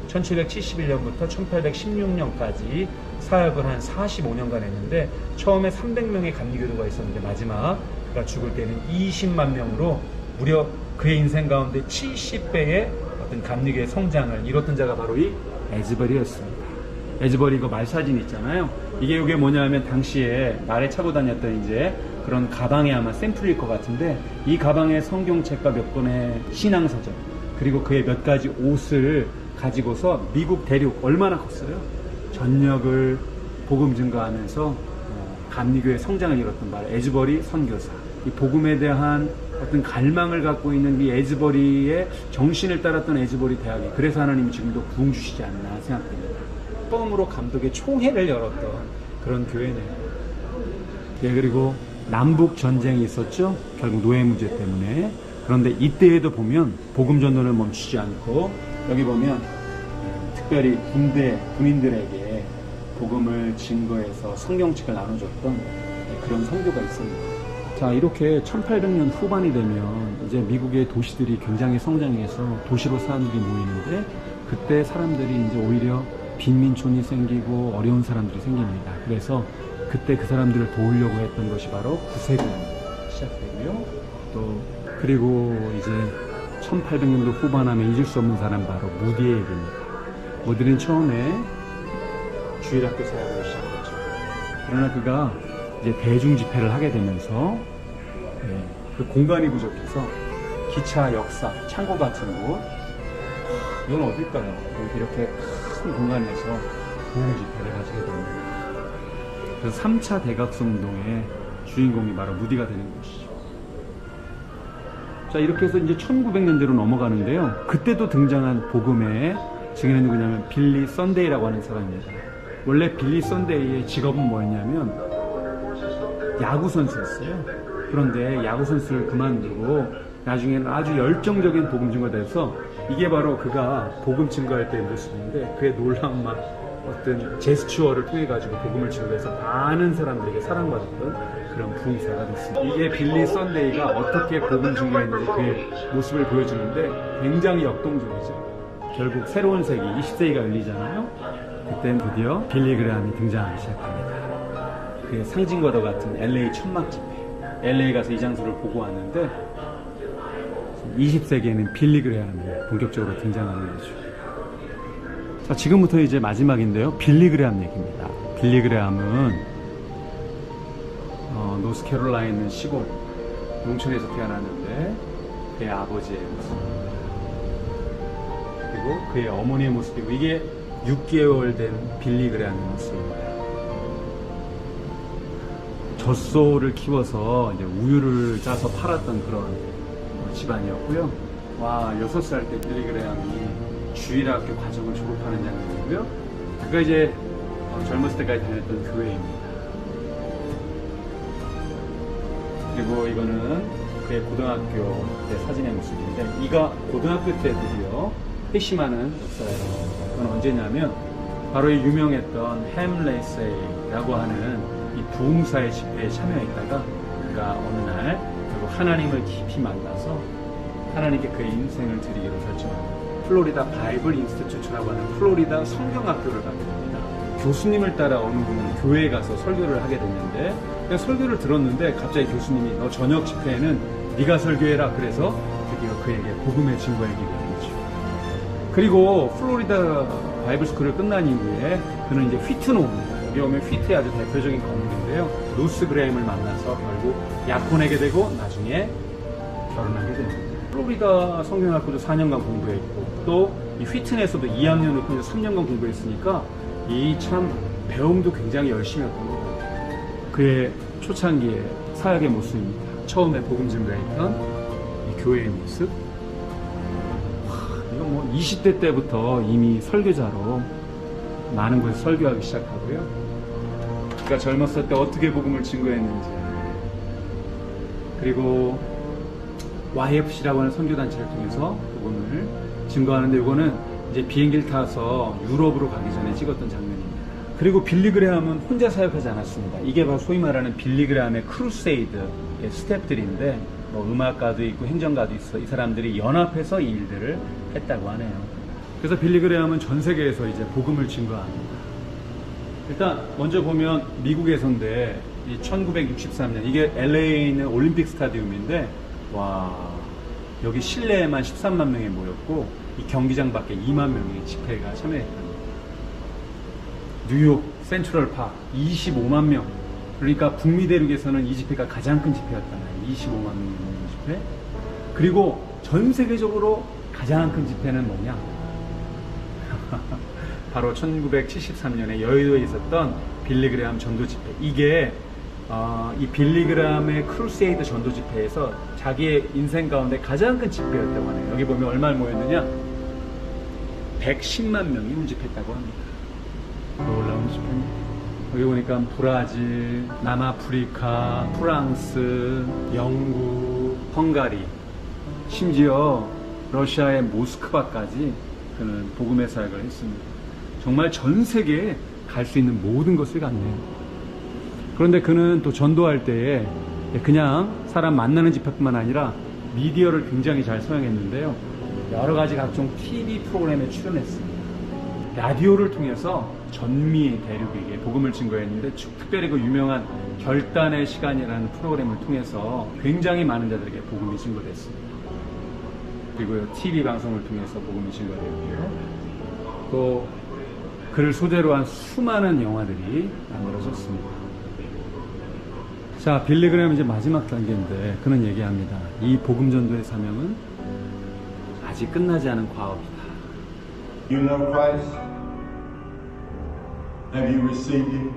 1771년부터 1816년까지 사역을 한 45년간 했는데 처음에 300명의 감리교도가 있었는데 마지막 그가 죽을 때는 20만 명으로 무려 그의 인생 가운데 70배의 어떤 감리교의 성장을 이뤘던 자가 바로 이 에즈버리였습니다. 에즈버리 이거 말 사진 있잖아요. 이게 뭐냐면 당시에 말에 차고 다녔던 이제 그런 가방의 아마 샘플일 것 같은데 이 가방에 성경책과 몇 권의 신앙서적 그리고 그의 몇 가지 옷을 가지고서 미국 대륙 얼마나 컸어요? 전역을 복음 증거하면서 감리교의 성장을 이뤘던 말 에즈버리 선교사. 이 복음에 대한 어떤 갈망을 갖고 있는 이 에즈버리의 정신을 따랐던 에즈버리 대학이 그래서 하나님이 지금도 부흥 주시지 않나 생각됩니다. 처음으로 감독의 총회를 열었던 그런 교회네요. 예, 그리고 남북 전쟁이 있었죠. 결국 노예 문제 때문에. 그런데 이때에도 보면 복음 전도를 멈추지 않고 여기 보면 특별히 군인들에게 복음을 증거해서 성경책을 나눠줬던 그런 선교가 있습니다. 자, 이렇게 1800년 후반이 되면 이제 미국의 도시들이 굉장히 성장해서 도시로 사람들이 모이는데 그때 사람들이 이제 오히려 빈민촌이 생기고 어려운 사람들이 생깁니다. 그래서 그때 그 사람들을 도우려고 했던 것이 바로 구세군입니다. 시작되고요. 또 그리고 이제 1800년도 후반하면 잊을 수 없는 사람 바로 무디의 얘기입니다. 무디는 처음에 주일학교 사역을 시작했죠. 그러나 그가 이제 대중 집회를 하게 되면서 그 공간이 부족해서 기차 역사 창고 같은 곳, 이건 어딜까요? 이렇게 큰 공간에서 부흥 집회를 하시게 됩니다. 그래서 3차 대각성 운동의 주인공이 바로 무디가 되는 것이죠. 자, 이렇게 해서 이제 1900년대로 넘어가는데요. 그때도 등장한 복음의 증인은 누구냐면 빌리 썬데이라고 하는 사람입니다. 원래 빌리 썬데이의 직업은 뭐였냐면 야구 선수였어요. 그런데 야구 선수를 그만두고 나중에는 아주 열정적인 복음 증거가 돼서 이게 바로 그가 복음 증거할 때의 모습인데 그의 놀라운 막 어떤 제스처를 통해 가지고 복음을 증거해서 많은 사람들에게 사랑받았던 그런 부흥사가 됐습니다. 이게 빌리 썬데이가 어떻게 복음 증거했는지 그의 모습을 보여주는데 굉장히 역동적이죠. 결국 새로운 세기 20세기가 열리잖아요. 그때는 드디어 빌리 그레함이 등장하기 시작합니다. 그의 상징과도 같은 LA 천막 집회, LA 가서 이 장소를 보고 왔는데 20세기에는 빌리 그레함이 본격적으로 등장하는 거죠. 자, 지금부터 이제 마지막인데요. 빌리 그레함 얘기입니다. 빌리 그레함은 노스캐롤라이나 시골 농촌에서 태어났는데 그의 아버지의 모습 그리고 그의 어머니의 모습이고 이게 6개월 된 빌리 그레함의 모습입니다. 젖소를 키워서 이제 우유를 짜서 팔았던 그런 집안이었고요. 와, 6살 때 빌리 그레함이 주일학교 과정을 졸업하는 장면이고요. 그가 이제 젊었을 때까지 다녔던 교회입니다. 그리고 이거는 그의 고등학교 때 사진의 모습인데 이가 고등학교 때 드디어 회심하는 역사예요. 그건 언제냐면 바로 이 유명했던 햄레이세이라고 하는 이 부흥사의 집회에 참여했다가 그가 어느 날 결국 하나님을 깊이 만나서 하나님께 그의 인생을 드리기로 결정합니다. 플로리다 바이블 인스티튜트라고 하는 플로리다 성경학교를 가게 됩니다. 교수님을 따라 어느 분은 교회에 가서 설교를 하게 됐는데 그냥 설교를 들었는데 갑자기 교수님이 너 저녁 집회에는 네가 설교해라. 그래서 드디어 그에게 복음의 증거의 길을 열리죠. 그리고 플로리다 바이블 스쿨을 끝난 이후에 그는 이제 휘트로 옵니다. 여기 오면 휘트의 아주 대표적인 건물인데요. 루스 그레임을 만나서 결국 약혼하게 되고 나중에 결혼하게 됩니다. 플로리다 성경학교도 4년간 공부했고 또 이 휘튼에서도 2학년을 통해서 3년간 공부했으니까 이 참 배움도 굉장히 열심히 했던 것 같아요. 그의 초창기의 사역의 모습입니다. 처음에 복음 증거했던 이 교회의 모습. 이건 뭐 20대 때부터 이미 설교자로 많은 곳에 설교하기 시작하고요. 그가 젊었을 때 어떻게 복음을 증거했는지 그리고 YFC라고 하는 선교단체를 통해서 복음을 증거하는데 이거는 이제 비행기를 타서 유럽으로 가기 전에 찍었던 장면입니다. 그리고 빌리 그레함은 혼자 사역하지 않았습니다. 이게 바로 소위 말하는 빌리 그레함의 크루세이드의 스태프들인데 뭐 음악가도 있고 행정가도 있어. 이 사람들이 연합해서 이 일들을 했다고 하네요. 그래서 빌리 그레함은 전 세계에서 이제 복음을 증거합니다. 일단 먼저 보면 미국에서인데 1963년 이게 LA에 있는 올림픽 스타디움인데 와, 여기 실내에만 13만 명이 모였고 이 경기장 밖에 2만 명의 집회가 참여했답니다. 뉴욕 센트럴 파크 25만 명. 그러니까 북미 대륙에서는 이 집회가 가장 큰 집회였잖아요. 25만 명 집회. 그리고 전 세계적으로 가장 큰 집회는 뭐냐? 바로 1973년에 여의도에 있었던 빌리 그레함 전도 집회. 이게 이 빌리 그레함의 크루세이드 전도 집회에서 자기의 인생 가운데 가장 큰 집회였다고 하네요. 여기 보면 얼마나 모였느냐? 110만 명이 운집했다고 합니다. 놀라운 집회입니다. 여기 보니까 브라질, 남아프리카, 프랑스, 영국, 헝가리, 심지어 러시아의 모스크바까지 그는 복음의 사역을 했습니다. 정말 전 세계에 갈 수 있는 모든 것을 갔네요. 그런데 그는 또 전도할 때에 그냥 사람 만나는 집회뿐만 아니라 미디어를 굉장히 잘 사용했는데요. 여러 가지 각종 TV 프로그램에 출연했습니다. 라디오를 통해서 전미 대륙에게 복음을 증거했는데 특별히 그 유명한 결단의 시간이라는 프로그램을 통해서 굉장히 많은 자들에게 복음이 증거됐습니다. 그리고 TV 방송을 통해서 복음이 증거되었고요. 또 그를 소재로 한 수많은 영화들이 만들어졌습니다. 자, 빌리그램은 이제 마지막 단계인데 그는 얘기합니다. 이 복음 전도의 사명은 아직 끝나지 않은 과업이다. You know Christ? Have you received Him?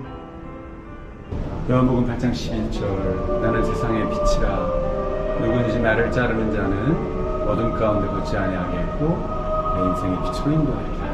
요한복음 8장 11절 나는 세상의 빛이라 누구든지 나를 따르는 자는 어둠 가운데 걷지 아니하겠고 내 인생의 빛으로 인도하리라.